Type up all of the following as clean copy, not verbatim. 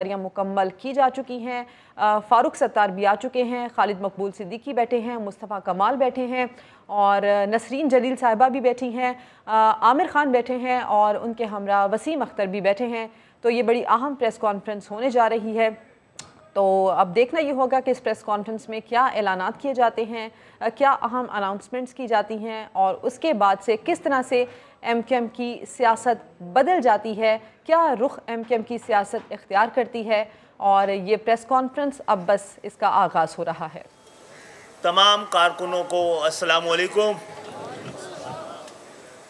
मुकम्मल की जा चुकी हैं। फ़ारूक सत्तार भी आ चुके हैं, खालिद मकबूल सिद्दीकी बैठे हैं, मुस्तफ़ा कमाल बैठे हैं और नसरीन जलील साहिबा भी बैठी हैं, आमिर खान बैठे हैं और उनके हमरा वसीम अख्तर भी बैठे हैं। तो ये बड़ी अहम प्रेस कॉन्फ्रेंस होने जा रही है। तो अब देखना ये होगा कि इस प्रेस कॉन्फ्रेंस में क्या ऐलानात किए जाते हैं, क्या अहम अनाउंसमेंट्स की जाती हैं और उसके बाद से किस तरह से MQM की सियासत बदल जाती है, क्या रुख MQM की सियासत इख्तियार करती है। और ये प्रेस कॉन्फ्रेंस अब बस इसका आगाज़ हो रहा है। तमाम कारकुनों को अस्सलाम वालेकुम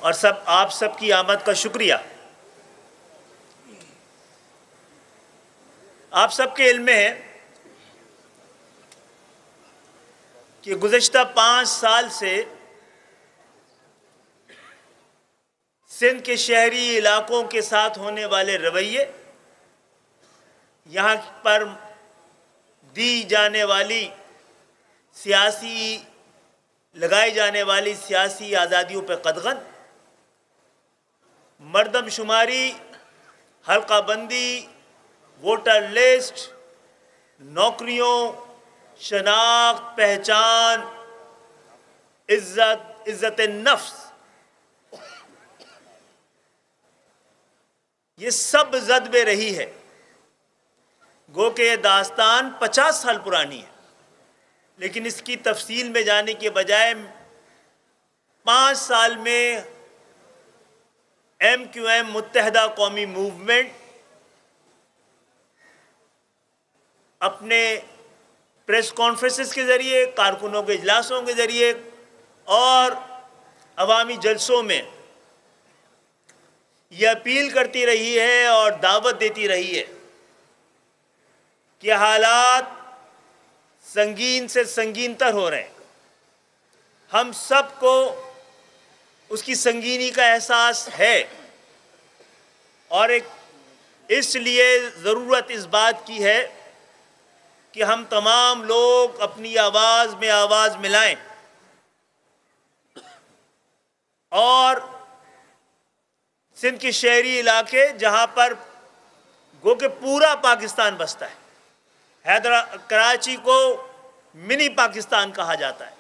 और आप सब की आमद का शुक्रिया। आप सबके इल्म में है कि गुज़श्ता 5 साल से सिंध के शहरी इलाकों के साथ होने वाले रवैये, यहाँ पर दी जाने वाली लगाई जाने वाली सियासी आज़ादियों पर कदगन, मर्दमशुमारी, हल्का बंदी, वोटर लिस्ट, नौकरियों, शनाख्त, पहचान, इज्जत नफ्स, ये सब जद में रही है। गो के ये दास्तान 50 साल पुरानी है, लेकिन इसकी तफसील में जाने के बजाय 5 साल में MQM मुत्तहदा कौमी मूवमेंट अपने प्रेस कॉन्फ्रेंसेस के ज़रिए, कारकुनों के इजलासों के ज़रिए और अवामी जलसों में यह अपील करती रही है और दावत देती रही है कि हालात संगीन से संगीनतर हो रहे हैं। हम सबको उसकी संगीनी का एहसास है और इसलिए ज़रूरत इस बात की है कि हम तमाम लोग अपनी आवाज़ में आवाज़ मिलाएं और सिंध के शहरी इलाके, जहाँ पर गो के पूरा पाकिस्तान बसता है, कराची को मिनी पाकिस्तान कहा जाता है।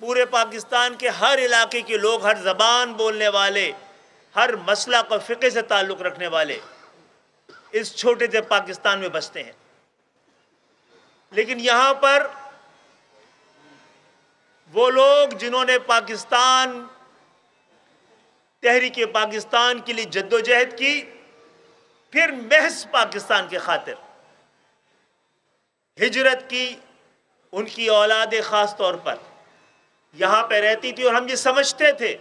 पूरे पाकिस्तान के हर इलाके के लोग, हर ज़बान बोलने वाले, हर मसला और फ़िक़े से ताल्लुक़ रखने वाले इस छोटे से पाकिस्तान में बसते हैं। लेकिन यहाँ पर वो लोग जिन्होंने तहरीक पाकिस्तान के लिए जद्दोजहद की, फिर महज पाकिस्तान के खातिर हिजरत की, उनकी औलादे ख़ास तौर पर यहाँ पे रहती थी और हम ये समझते थे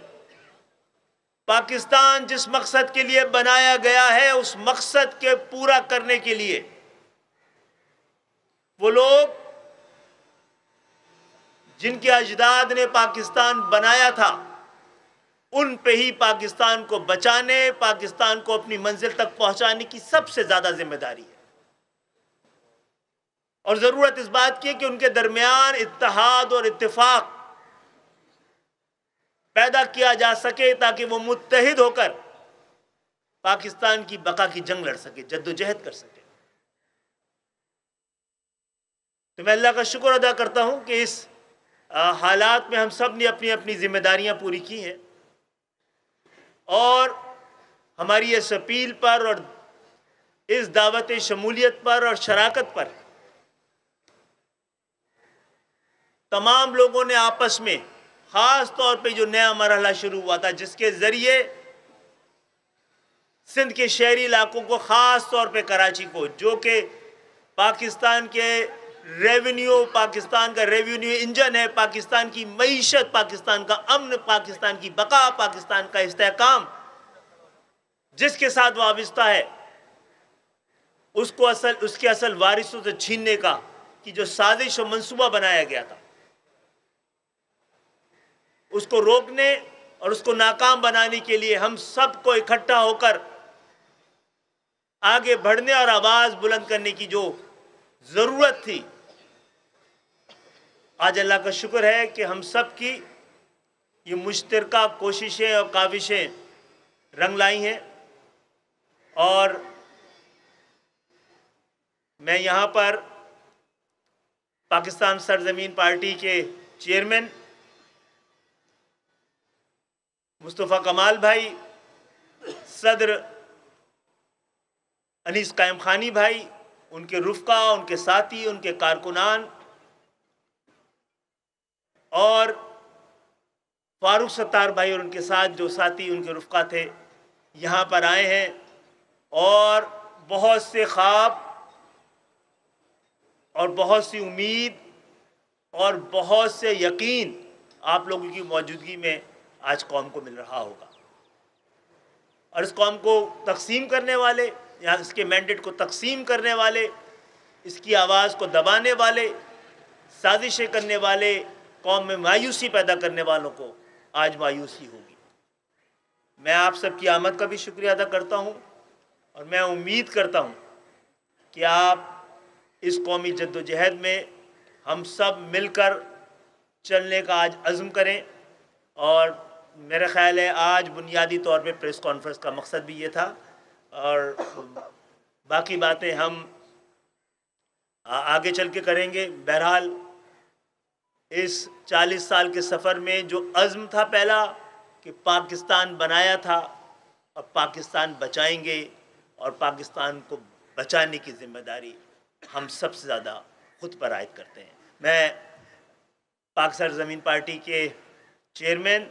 पाकिस्तान जिस मकसद के लिए बनाया गया है, उस मकसद के पूरा करने के लिए वो लोग जिनके अजदाद ने पाकिस्तान बनाया था, उन पे ही पाकिस्तान को बचाने, पाकिस्तान को अपनी मंजिल तक पहुंचाने की सबसे ज़्यादा जिम्मेदारी है। और ज़रूरत इस बात की है कि उनके दरमियान इत्तेहाद और इत्तेफाक पैदा किया जा सके ताकि वो मुत्तहिद होकर पाकिस्तान की बका की जंग लड़ सके, जद्दोजहद कर सके। तो मैं अल्लाह का शुक्र अदा करता हूँ कि इस हालात में हम सब ने अपनी अपनी जिम्मेदारियाँ पूरी की हैं और हमारी इस अपील पर और इस दावत शमूलियत पर और शराकत पर तमाम लोगों ने आपस में, ख़ास तौर पे जो नया मरहला शुरू हुआ था, जिसके ज़रिए सिंध के शहरी इलाकों को, ख़ास तौर पे कराची को, जो कि पाकिस्तान का रेवेन्यू इंजन है, पाकिस्तान की मईशत, पाकिस्तान का अमन, पाकिस्तान की बका, पाकिस्तान का इस्तेहकाम जिसके साथ वाबस्ता है, उसके असल वारिसों से छीनने का कि जो साजिश और मंसूबा बनाया गया था, उसको रोकने और उसको नाकाम बनाने के लिए हम सबको इकट्ठा होकर आगे बढ़ने और आवाज़ बुलंद करने की जो ज़रूरत थी, आज अल्लाह का शुक्र है कि हम सब की ये मुश्तरका कोशिशें और काविशें रंग लाई हैं और मैं यहाँ पर पाकिस्तान सरजमीन पार्टी के चेयरमैन मुस्तफ़ा कमाल भाई, सदर अनीस कायम खानी भाई, उनके रुफ़का, उनके साथी, उनके कारकुनान और फारूक सत्तार भाई और उनके साथ जो साथी उनके रुफ़का थे यहाँ पर आए हैं और बहुत से ख्वाब और बहुत सी उम्मीद और बहुत से यकीन आप लोगों की मौजूदगी में आज कौम को मिल रहा होगा। और इस कौम को तकसीम करने वाले या इसके मैंडेट को तकसीम करने वाले, इसकी आवाज़ को दबाने वाले, साजिशें करने वाले, कौम में मायूसी पैदा करने वालों को आज मायूसी होगी। मैं आप सबकी आमद का भी शुक्रिया अदा करता हूँ और मैं उम्मीद करता हूँ कि आप इस कौमी जद्दोजहद में हम सब मिलकर चलने का आज अज़्म करें। और मेरा ख़्याल है आज बुनियादी तौर पे प्रेस कॉन्फ्रेंस का मकसद भी ये था और बाकी बातें हम आगे चल के करेंगे। बहरहाल इस 40 साल के सफ़र में जो अज़्म था पहला कि पाकिस्तान बनाया था, अब पाकिस्तान बचाएंगे और पाकिस्तान को बचाने की ज़िम्मेदारी हम सबसे ज़्यादा खुद पर आयद करते हैं। मैं पाक सरज़मीन पार्टी के चेयरमैन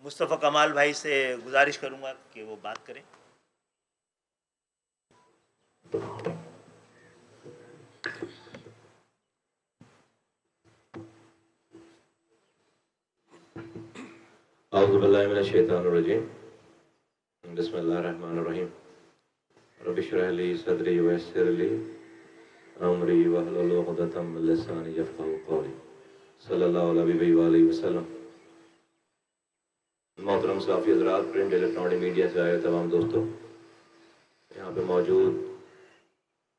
मुस्तफ़ा कमाल भाई से गुजारिश करूँगा कि वो बात करें। औज़ु बिल्लाहि मिनश शैतानिर रजीम, बिस्मिल्लाहिर रहमानिर रहीम, रब्बि इश्रह ली सदरी व यस्सिर ली अमरी वहलुल उक़दतम मिन लिसानी यफ़क़हू क़ौली, सल्लल्लाहु अलैहि वसल्लम। मोहतरम साफ़ी हज़रात, प्रिंट इलेक्ट्रॉनिक मीडिया से आए तमाम दोस्तों, यहाँ पे मौजूद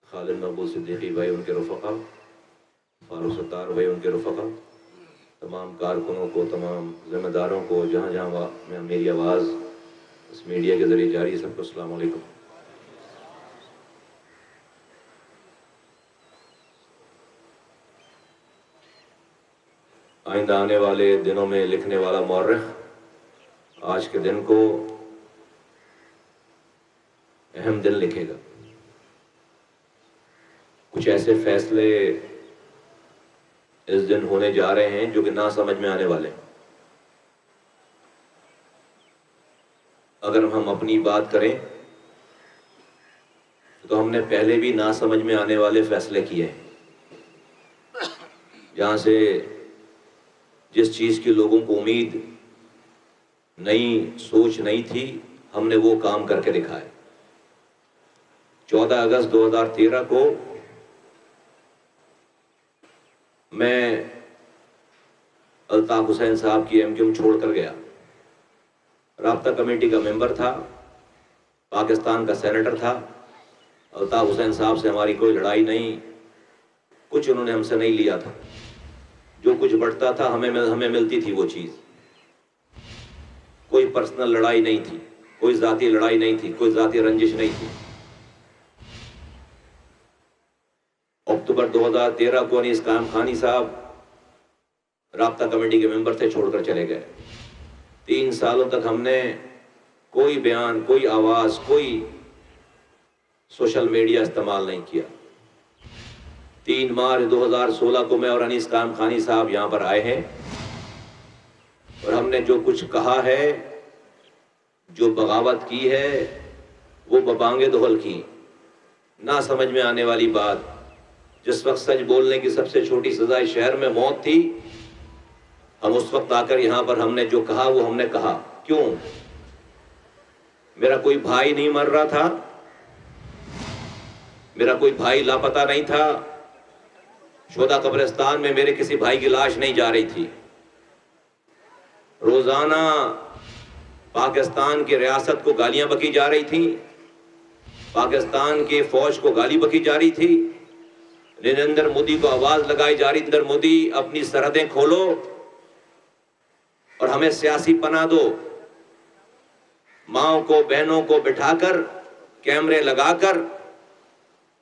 खालिद मकबूल सिद्दीकी भाई, उनके रुफ़क़ा, फारूक सत्तार भाई, उनके रुफ़क़ा, तमाम कारकुनों को, तमाम ज़िम्मेदारों को, जहाँ जहाँ मेरी आवाज़ इस मीडिया के ज़रिए जारी है, सबको अस्सलाम वालेकुम। आइंदा आने वाले दिनों में लिखने वाला मौर्रिख़ आज के दिन को अहम दिन लिखेगा। कुछ ऐसे फैसले इस दिन होने जा रहे हैं जो कि ना समझ में आने वाले हैं। अगर हम अपनी बात करें तो हमने पहले भी ना समझ में आने वाले फैसले किए हैं, जहां से जिस चीज़ की लोगों को उम्मीद नहीं, सोच नहीं थी, हमने वो काम करके दिखाए। 14 अगस्त 2013 को मैं अल्ताफ हुसैन साहब की एमक्यूएम छोड़कर गया। राब्ता कमेटी का मेंबर था, पाकिस्तान का सेनेटर था। अल्ताफ हुसैन साहब से हमारी कोई लड़ाई नहीं, कुछ उन्होंने हमसे नहीं लिया था। जो कुछ बढ़ता था हमें मिलती थी वो चीज़। कोई पर्सनल लड़ाई नहीं थी, कोई ज़ाती लड़ाई नहीं थी, कोई ज़ाती रंजिश नहीं थी। अक्टूबर 2013 को अनीस कायम खानी साहब राब्ता कमेटी के मेंबर थे, छोड़कर चले गए। 3 सालों तक हमने कोई बयान, कोई आवाज़, कोई सोशल मीडिया इस्तेमाल नहीं किया। 3 मार्च 2016 को मैं और अनीस कायम खानी साहब यहाँ पर आए हैं और हमने जो कुछ कहा है, जो बगावत की है, वो बबांगे दोहल की। ना समझ में आने वाली बात, जिस वक्त सच बोलने की सबसे छोटी सजा इस शहर में मौत थी, हम उस वक्त आकर यहाँ पर हमने जो कहा वो हमने कहा। क्यों? मेरा कोई भाई नहीं मर रहा था, मेरा कोई भाई लापता नहीं था, शोदा कब्रिस्तान में मेरे किसी भाई की लाश नहीं जा रही थी। रोजाना पाकिस्तान की रियासत को गालियां बकी जा रही थी, पाकिस्तान की फौज को गाली बकी जा रही थी, नरेंद्र मोदी को आवाज लगाई जा रही, नरेंद्र मोदी अपनी सरहदें खोलो और हमें सियासी पनाह दो। माओ को, बहनों को बिठाकर, कैमरे लगाकर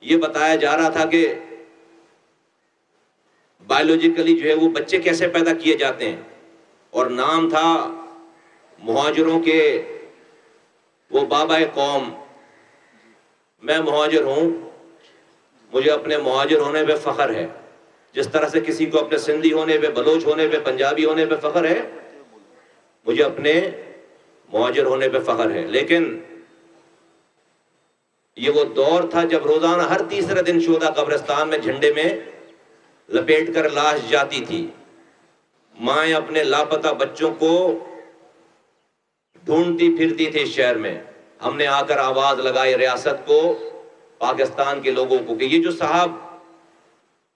ये बताया जा रहा था कि बायोलॉजिकली जो है वो बच्चे कैसे पैदा किए जाते हैं, और नाम था मुहाजिरों के वो बाबा कौम। मैं मुहाजिर हूं, मुझे अपने मुहाजिर होने पे फख्र है। जिस तरह से किसी को अपने सिंधी होने पे, बलोच होने पे, पंजाबी होने पे फख्र है, मुझे अपने मुहाजिर होने पे फख्र है। लेकिन ये वो दौर था जब रोजाना हर तीसरे दिन शोदा कब्रिस्तान में झंडे में लपेट कर लाश जाती थी। माएं अपने लापता बच्चों को ढूंढती फिरती थी शहर में। हमने आकर आवाज लगाई रियासत को, पाकिस्तान के लोगों को, कि ये जो साहब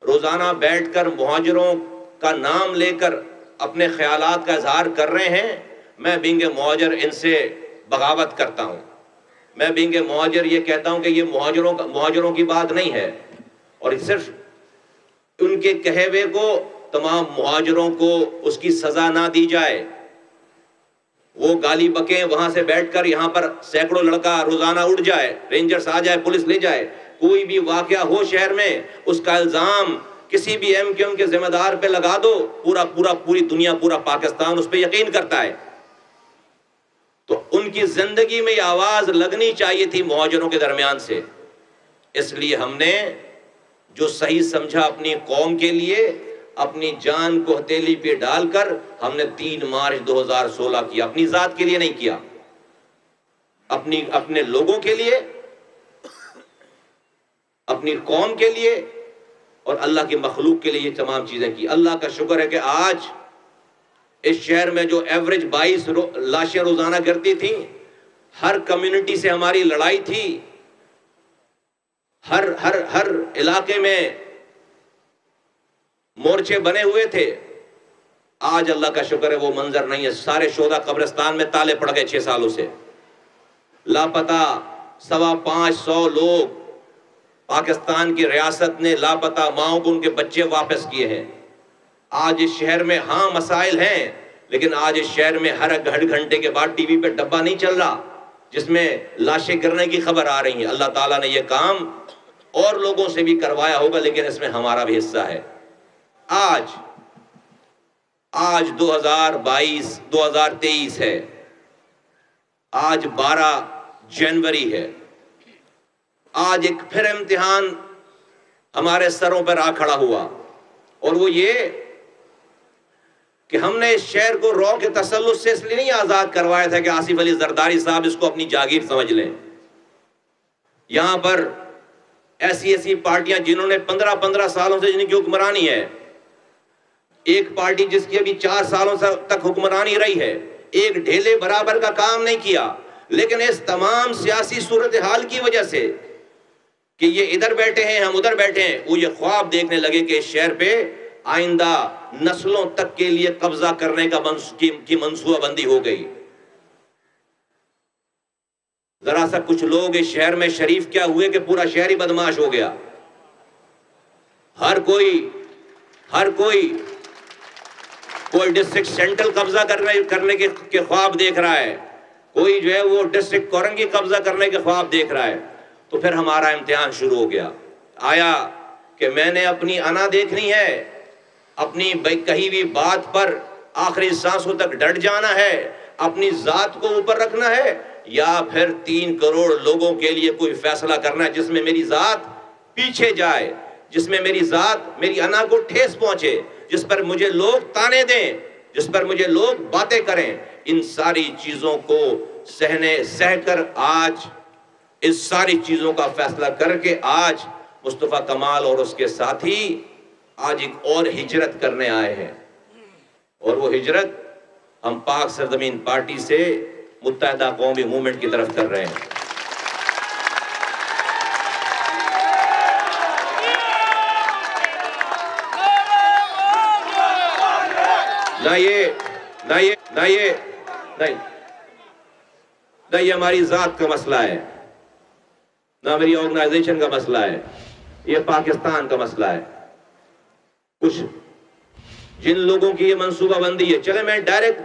रोजाना बैठकर मुहाजिरों का नाम लेकर अपने ख्यालात का इजहार कर रहे हैं, मैं बिंगे मुहाजिर इनसे बगावत करता हूं। मैं बिंगे मुहाजिर ये कहता हूं कि ये मुहाजिरों की बात नहीं है, और सिर्फ उनके कहे हुए को तमाम मुहाजिरों को उसकी सजा ना दी जाए। वो गाली बके वहां से बैठकर यहां पर सैकड़ों लड़का रोजाना उड़ जाए, रेंजर्स आ जाए, पुलिस ले जाए, कोई भी वाकया हो शहर में, उसका इल्जाम किसी भी एमक्यूएम के जिम्मेदार पे लगा दो, पूरी दुनिया, पूरा पाकिस्तान उस पर यकीन करता है। तो उनकी जिंदगी में यह आवाज लगनी चाहिए थी मुहाजिरों के दरमियान से। इसलिए हमने जो सही समझा अपनी कौम के लिए, अपनी जान को हथेली पे डालकर हमने 3 मार्च 2016 किया। अपनी जात के लिए नहीं किया, अपने लोगों के लिए, अपनी कौम के लिए और अल्लाह की मखलूक के लिए ये तमाम चीजें की। अल्लाह का शुक्र है कि आज इस शहर में जो एवरेज 22 लाशें रोजाना गिरती थी, हर कम्युनिटी से हमारी लड़ाई थी, हर इलाके में मोर्चे बने हुए थे। आज अल्लाह का शुक्र है वो मंजर नहीं है। सारे शोधा कब्रिस्तान में ताले पड़ गए 6 सालों से। लापता 550 लोग पाकिस्तान की रियासत ने लापता माओं को उनके बच्चे वापस किए हैं। आज इस शहर में हाँ मसाइल हैं, लेकिन आज इस शहर में हर घंटे के बाद टीवी पे डब्बा नहीं चल रहा जिसमें लाशें गिरने की खबर आ रही है। अल्लाह ताला ने यह काम और लोगों से भी करवाया होगा, लेकिन इसमें हमारा भी हिस्सा है। आज 2023 है, आज 12 जनवरी है। आज एक फिर इम्तिहान हमारे सरों पर आ खड़ा हुआ, और वो ये कि हमने इस शहर को रॉ के तसल्लुत से इसलिए नहीं आजाद करवाया था कि आसिफ अली जरदारी साहब इसको अपनी जागीर समझ लें। यहां पर ऐसी पार्टियां जिन्होंने 15 सालों से जिनकी हुक्मरानी है, एक पार्टी जिसकी अभी 4 सालों तक हुक्मरानी रही है, एक ढेले बराबर का काम नहीं किया। लेकिन इस तमाम सियासी सूरत हाल की वजह से कि ये इधर बैठे हैं, हम उधर बैठे हैं, वो ये ख्वाब देखने लगे कि इस शहर पे आइंदा नस्लों तक के लिए कब्जा करने का की मंसूबाबंदी हो गई। जरा सा कुछ लोग इस शहर में शरीफ क्या हुए कि पूरा शहर ही बदमाश हो गया। हर कोई डिस्ट्रिक्ट सेंट्रल कब्जा करने के ख्वाब देख रहा है, कोई जो है वो डिस्ट्रिक्ट कोरंगी कब्जा करने के ख्वाब देख रहा है। तो फिर हमारा इम्तिहान शुरू हो गया। आया कि मैंने अपनी अना देखनी है, अपनी कही हुई बात पर आखिरी सांसों तक डट जाना है, अपनी जात को ऊपर रखना है, या फिर 3 करोड़ लोगों के लिए कोई फैसला करना है जिसमें मेरी जात पीछे जाए, जिसमें मेरी जात, मेरी अना को ठेस पहुंचे, जिस पर मुझे लोग ताने दें, जिस पर मुझे लोग बातें करें। इन सारी चीजों को सहकर आज इस सारी चीजों का फैसला करके आज मुस्तफा कमाल और उसके साथी आज एक और हिजरत करने आए हैं, और वो हिजरत हम पाक सरजमीन पार्टी से मुत्तहिदा कौमी मूवमेंट की तरफ कर रहे हैं। ना ये हमारी जात का मसला है, ना मेरी ऑर्गेनाइजेशन का मसला है, ये पाकिस्तान का मसला है। कुछ जिन लोगों की ये मंसूबाबंदी है, चले मैं डायरेक्ट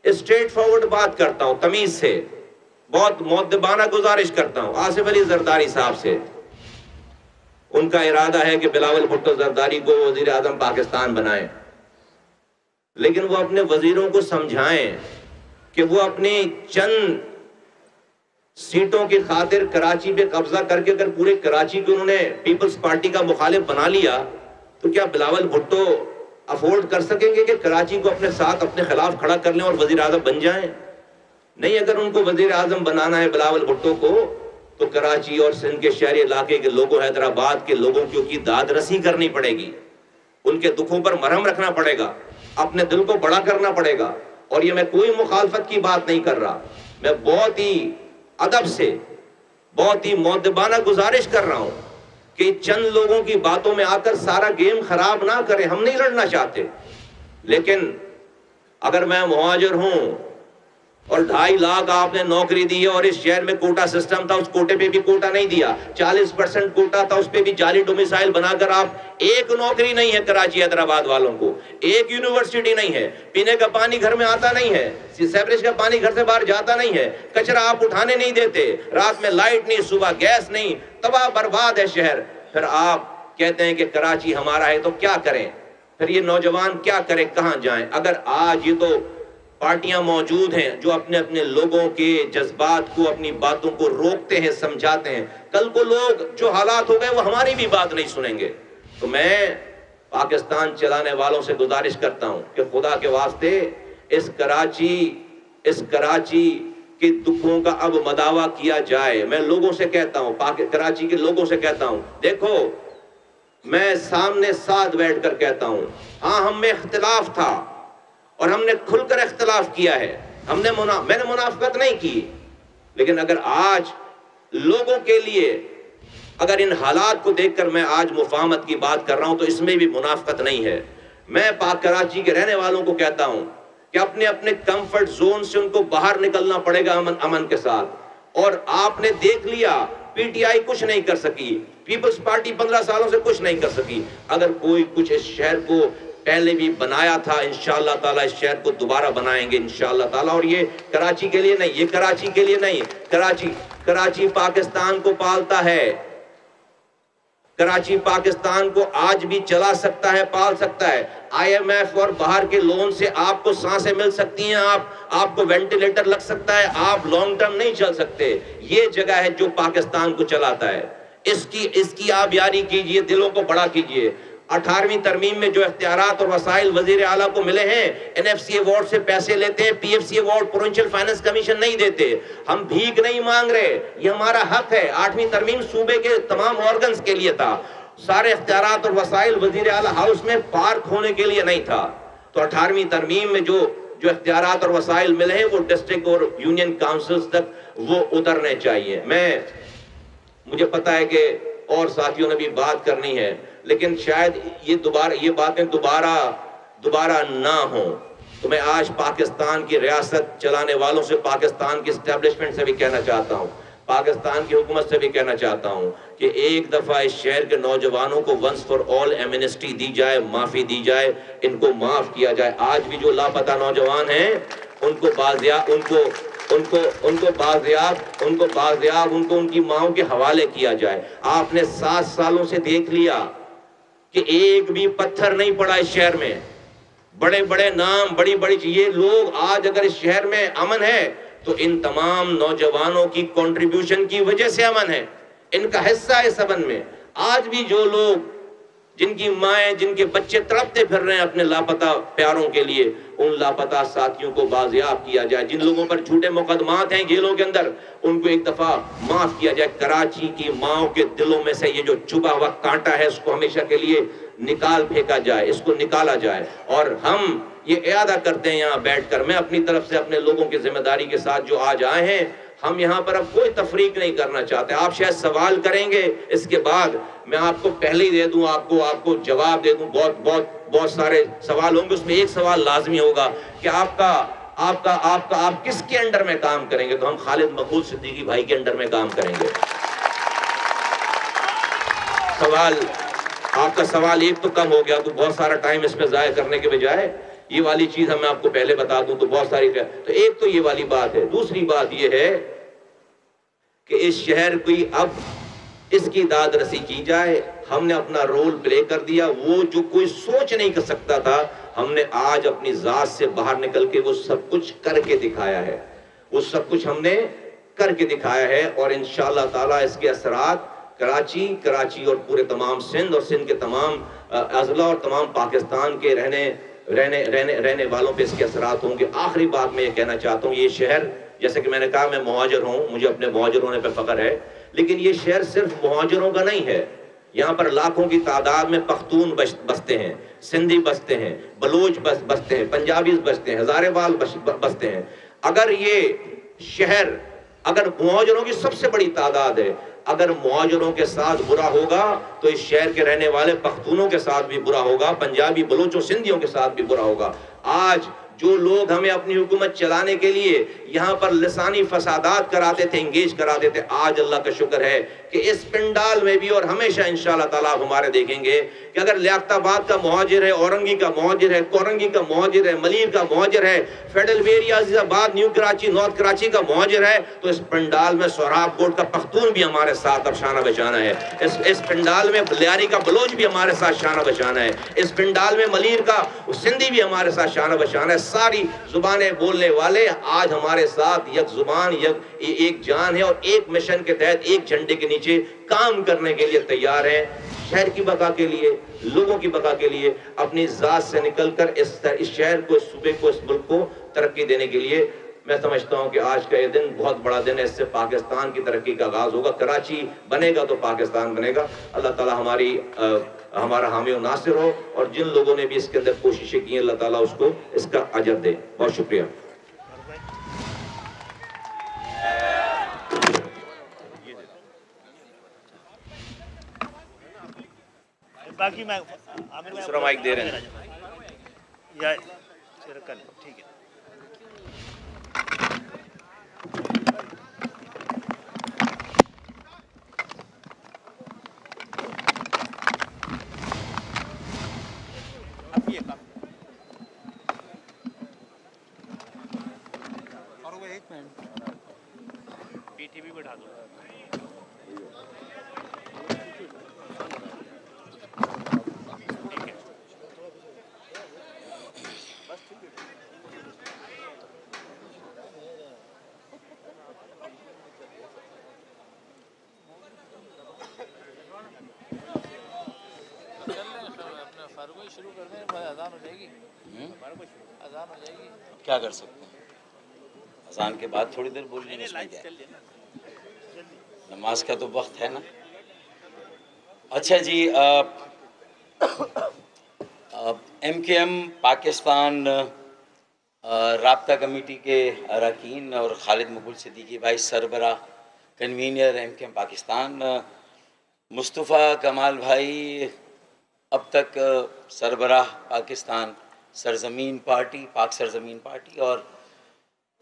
स्ट्रेट फॉरवर्ड बात करता हूं, तमीज से, बहुत मुअद्दबाना गुजारिश करता हूं आसिफ अली जरदारी साहब से उनका इरादा है कि बिलावल भुट्टो जरदारी को वजीर आजम पाकिस्तान बनाएं, लेकिन वो अपने वजीरों को समझाएं कि वो अपनी चंद सीटों की खातिर कराची पे कब्जा करके अगर पूरे कराची को उन्होंने पीपल्स पार्टी का मुखालिफ बना लिया तो क्या बिलावल भुट्टो अफोर्ड कर सकेंगे कि कराची को अपने साथ अपने खिलाफ खड़ा कर लें और वजीर आजम बन जाएं? नहीं, अगर उनको वजीर आजम बनाना है बिलावल भुट्टो को, तो कराची और सिंध के शहरी इलाके के लोगों, हैदराबाद के लोगों की दाद रसी करनी पड़ेगी, उनके दुखों पर मरहम रखना पड़ेगा, अपने दिल को बड़ा करना पड़ेगा। और ये मैं कोई मुखालफत की बात नहीं कर रहा, मैं बहुत ही अदब से, बहुत ही मुअद्दबाना गुजारिश कर रहा हूं कि चंद लोगों की बातों में आकर सारा गेम खराब ना करें। हम नहीं लड़ना चाहते, लेकिन अगर मैं मुहाजिर हूं और 2.5 लाख आपने नौकरी दी है और इस शहर में कोटा सिस्टम था, उस कोटे पे भी कोटा नहीं दिया, 40% कोटा था, उस पे भी जाली डोमिसाइल बनाकर आप एक नौकरी नहीं है कराची हैदराबाद वालों को, एक यूनिवर्सिटी नहीं है, पीने का पानी घर में आता नहीं है, सीवरेज का पानी घर से बाहर जाता नहीं है, कचरा आप उठाने नहीं देते, रात में लाइट नहीं, सुबह गैस नहीं, तबाह बर्बाद है शहर। फिर आप कहते हैं कि कराची हमारा है, तो क्या करें? फिर ये नौजवान क्या करें, कहां जाएं? अगर आज ये तो पार्टियां मौजूद हैं जो अपने अपने लोगों के जज्बात को, अपनी बातों को रोकते हैं, समझाते हैं, कल को लोग जो हालात हो गए वो हमारी भी बात नहीं सुनेंगे। तो मैं पाकिस्तान चलाने वालों से गुजारिश करता हूं कि खुदा के वास्ते इस कराची के दुखों का अब मदावा किया जाए। मैं लोगों से कहता हूं, कराची के लोगों से कहता हूं, देखो मैं सामने साथ बैठकर कहता हूं, हाँ हम में इख्तिलाफ था और हमने खुलकर इख्तिलाफ किया है, मैंने मुनाफिकत नहीं की, लेकिन अगर आज लोगों के लिए, अगर इन हालात को देखकर मैं आज मुफाहमत की बात कर रहा हूं तो इसमें भी मुनाफिकत नहीं है। मैं पाक कराची के रहने वालों को कहता हूं कि अपने अपने कंफर्ट जोन से उनको बाहर निकलना पड़ेगा अमन के साथ। और आपने देख लिया पीटीआई कुछ नहीं कर सकी, पीपल्स पार्टी 15 सालों से कुछ नहीं कर सकी। अगर कोई कुछ इस शहर को पहले भी बनाया था, इंशाअल्लाह ताला इस शहर को दोबारा बनाएंगे इंशाअल्लाह ताला। और ये कराची के लिए नहीं, ये कराची के लिए नहीं, कराची पाकिस्तान को पालता है, कराची पाकिस्तान को आज भी चला सकता है, पाल सकता है। IMF और बाहर के लोन से आपको सांसें मिल सकती हैं, आपको वेंटिलेटर लग सकता है, आप लॉन्ग टर्म नहीं चल सकते। ये जगह है जो पाकिस्तान को चलाता है, इसकी आप यारी कीजिए, दिलों को बड़ा कीजिए। 18वीं तरमीम में जो इख्तियारात और वसाइल वजीर आला को मिले हैं, NFC अवार्ड से पैसे लेते हैं, PFC award, provincial finance commission नहीं देते। हम भीख नहीं मांग रहे, ये हमारा हक है। 8वीं तरमीम सूबे के तमाम ऑर्गन्स के लिए था, सारे इख्तियारात और वसाइल वजीर आला हाउस में पार्क होने के लिए नहीं था। तो 18वीं तरमीम में जो इख्तियारात और वसाइल मिले हैं वो डिस्ट्रिक्ट और यूनियन काउंसिल्स तक वो उतरने चाहिए। मुझे पता है कि और साथियों ने भी बात करनी है, लेकिन शायद ये बातें दोबारा ना हो। तो मैं आज पाकिस्तान की रियासत चलाने वालों से, पाकिस्तान की एस्टेब्लिशमेंट से भी कहना चाहता हूँ, पाकिस्तान की हुकूमत से भी कहना चाहता हूँ कि एक दफ़ा इस शहर के नौजवानों को वंस फॉर ऑल एमनेस्टी दी जाए, माफ़ी दी जाए, इनको माफ़ किया जाए। आज भी जो लापता नौजवान हैं उनको बाज़ियाब उनकी माओं के हवाले किया जाए। आपने 7 सालों से देख लिया कि एक भी पत्थर नहीं पड़ा इस शहर में, बड़े बड़े नाम, बड़ी बड़ी चीजें। लोग आज अगर इस शहर में अमन है तो इन तमाम नौजवानों की कंट्रीब्यूशन की वजह से अमन है, इनका हिस्सा है इस अमन में। आज भी जो लोग, जिनकी माएं, जिनके बच्चे तड़पते फिर रहे हैं अपने लापता प्यारों के लिए, उन लापता साथियों को बाजियाब किया जाए। जिन लोगों पर झूठे मुकदमात हैं जेलों के अंदर, उनको एक दफा माफ किया जाए। कराची की माओं के दिलों में से ये जो चुभा हुआ कांटा है उसको हमेशा के लिए निकाल फेंका जाए, इसको निकाला जाए। और हम ये इरादा करते हैं यहाँ बैठकर, मैं अपनी तरफ से अपने लोगों की जिम्मेदारी के साथ जो आज आए हैं, हम यहाँ पर अब कोई तफरीक नहीं करना चाहते। आप शायद सवाल करेंगे, इसके बाद मैं आपको पहले ही दे दूं, आपको जवाब दे दूं। बहुत सारे सवाल होंगे, उसमें एक सवाल लाजमी होगा कि आप किसके अंडर में काम करेंगे? तो हम खालिद मकबूल सिद्दीकी भाई के अंडर में काम करेंगे। आपका सवाल एक तो कम हो गया, तो बहुत सारा टाइम इसमें जाया करने के बजाय ये वाली चीज मैं आपको पहले बता दूं तो बहुत सारी। तो एक तो ये वाली बात है। दूसरी बात ये है कि इस शहर की अब इसकी दाद रसी की जाए। हमने अपना रोल प्ले कर दिया, वो जो कोई सोच नहीं कर सकता था, हमने आज अपनी जात से बाहर निकल के वो सब कुछ करके दिखाया है, वो सब कुछ हमने करके दिखाया है। और इंशाअल्लाह ताला इसके असरात कराची और पूरे तमाम सिंध और सिंध के तमाम अजला और तमाम पाकिस्तान के रहने वालों पे इसके असरात होंगे। आखिरी बात मैं ये कहना चाहता हूँ, ये शहर, जैसे कि मैंने कहा, मैं मुहाजिर हूँ, मुझे अपने मुहाजिर होने पे फख्र है, लेकिन ये शहर सिर्फ मुहाजिरों का नहीं है। यहाँ पर लाखों की तादाद में पख्तून बसते हैं, सिंधी बसते हैं, बलोच बसते हैं, पंजाबी बसते हैं, हजारेवाल बसते हैं। अगर ये शहर, अगर मुहाजिरों की सबसे बड़ी तादाद है, अगर मुहाजिरों के साथ बुरा होगा तो इस शहर के रहने वाले पख्तूनों के साथ भी बुरा होगा, पंजाबी बलोचों सिंधियों के साथ भी बुरा होगा। आज जो लोग हमें अपनी हुकूमत चलाने के लिए यहाँ पर लिसानी फसादात कराते थे, इंगेज कराते थे, आज अल्लाह का शुक्र है कि इस पिंडाल में भी और हमेशा इंशाअल्लाह ताला हमारे देखेंगे कि अगर लियाकताबाद का मुहाजिर है, औरंगी का मुहाजिर है, कोरंगी का मुहाजिर है, मलीर का मुहाजिर है, फेडरल वेरिया, अजीजाबाद, न्यू कराची, नॉर्थ कराची का मुहाजिर है, तो इस पिंडाल में सोहराब कोट का पख्तून भी हमारे साथ अब शाना बचाना है। इस पिंडाल में लियारी का बलोच भी हमारे साथ शाना बचाना है। इस पिंडाल में मलीर का सिंधी भी हमारे साथ शाना बचाना है। सारी जुबानें बोलने वाले आज हमारे साथ यक जुबान एक जान है और एक मिशन के तहत एक झंडे के नीचे काम करने के लिए तैयार हैं। शहर की बका के लिए, लोगों की बका के लिए, अपनी जात से निकलकर इस शहर को, इस सूबे को, इस मुल्क को तरक्की देने के लिए मैं समझता हूं कि आज का ये दिन बहुत बड़ा दिन है। इससे पाकिस्तान की तरक्की का आगाज होगा। कराची बनेगा तो पाकिस्तान बनेगा। अल्लाह ताला हमारा हामी और नासिर हो, और जिन लोगों ने भी इसके अंदर कोशिशें की, अल्लाह ताला उसको इसका अजर दे। बहुत शुक्रिया। बाकी मैं दूसरा माइक दे रहे हैं या ठीक है। अब ये और वो एक मिनट पीटीवी बैठा दो। शुरू कर दें, अजान हो जाएगी। अजान हो जाएगी, क्या कर सकते हैं? अजान के बाद थोड़ी देर बोल लेंगे, नमाज का तो वक्त है ना। अच्छा जी, MKM पाकिस्तान राब्ता कमेटी के अरकान और खालिद मकबूल सिद्दीकी भाई सरबरा कन्वीनर MKM पाकिस्तान, मुस्तफ़ा कमाल भाई अब तक सरबराह पाकिस्तान सरजमीन पार्टी, पाक सरजमीन पार्टी, और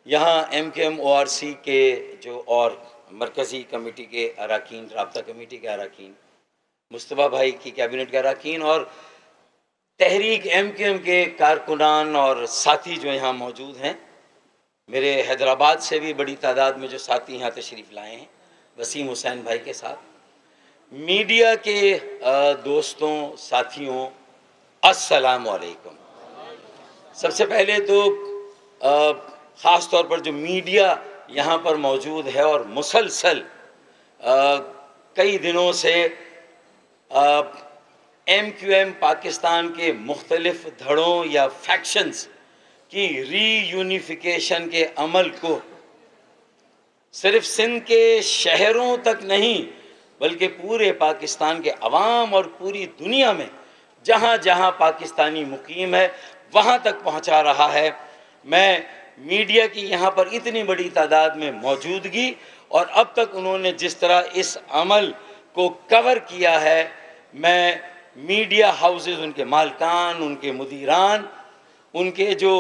यहाँ MKM ORC के जो और मरकज़ी कमेटी के अरकान, राब्ता कमेटी के अरकान, मुस्तफ़ा भाई की कैबिनेट के अरकान और तहरीक MKM के कारकुनान और साथी जो यहाँ मौजूद हैं। मेरे हैदराबाद से भी बड़ी तादाद में जो साथी यहाँ तशरीफ़ लाए हैं, वसीम हुसैन भाई के साथ, मीडिया के दोस्तों, साथियों, अस्सलाम वालेकुम। सबसे पहले तो ख़ास तौर पर जो मीडिया यहाँ पर मौजूद है और मुसलसल कई दिनों से MQM पाकिस्तान के मुख्तलिफ धड़ों या फैक्शंस की रीयूनिफिकेशन के अमल को सिर्फ सिंध के शहरों तक नहीं बल्कि पूरे पाकिस्तान के अवाम और पूरी दुनिया में जहाँ जहाँ पाकिस्तानी मुकीम है वहाँ तक पहुँचा रहा है। मैं मीडिया की यहाँ पर इतनी बड़ी तादाद में मौजूदगी और अब तक उन्होंने जिस तरह इस अमल को कवर किया है, मैं मीडिया हाउसेस, उनके मालकान, उनके मुदीरान, उनके जो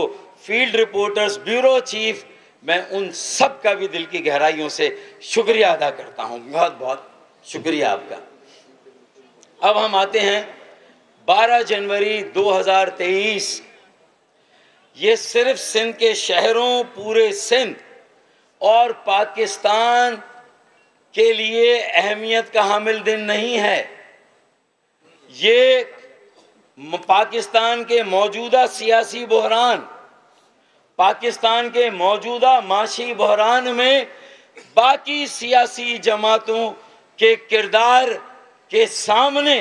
फील्ड रिपोर्टर्स, ब्यूरो चीफ, मैं उन सब का भी दिल की गहराइयों से शुक्रिया अदा करता हूँ। बहुत बहुत शुक्रिया आपका। अब हम आते हैं 12 जनवरी 2023। ये सिर्फ सिंध के शहरों, पूरे सिंध और पाकिस्तान के लिए अहमियत का हामिल दिन नहीं है। ये पाकिस्तान के मौजूदा सियासी बहरान, पाकिस्तान के मौजूदा माशी बहरान में बाकी सियासी जमातों के किरदार के सामने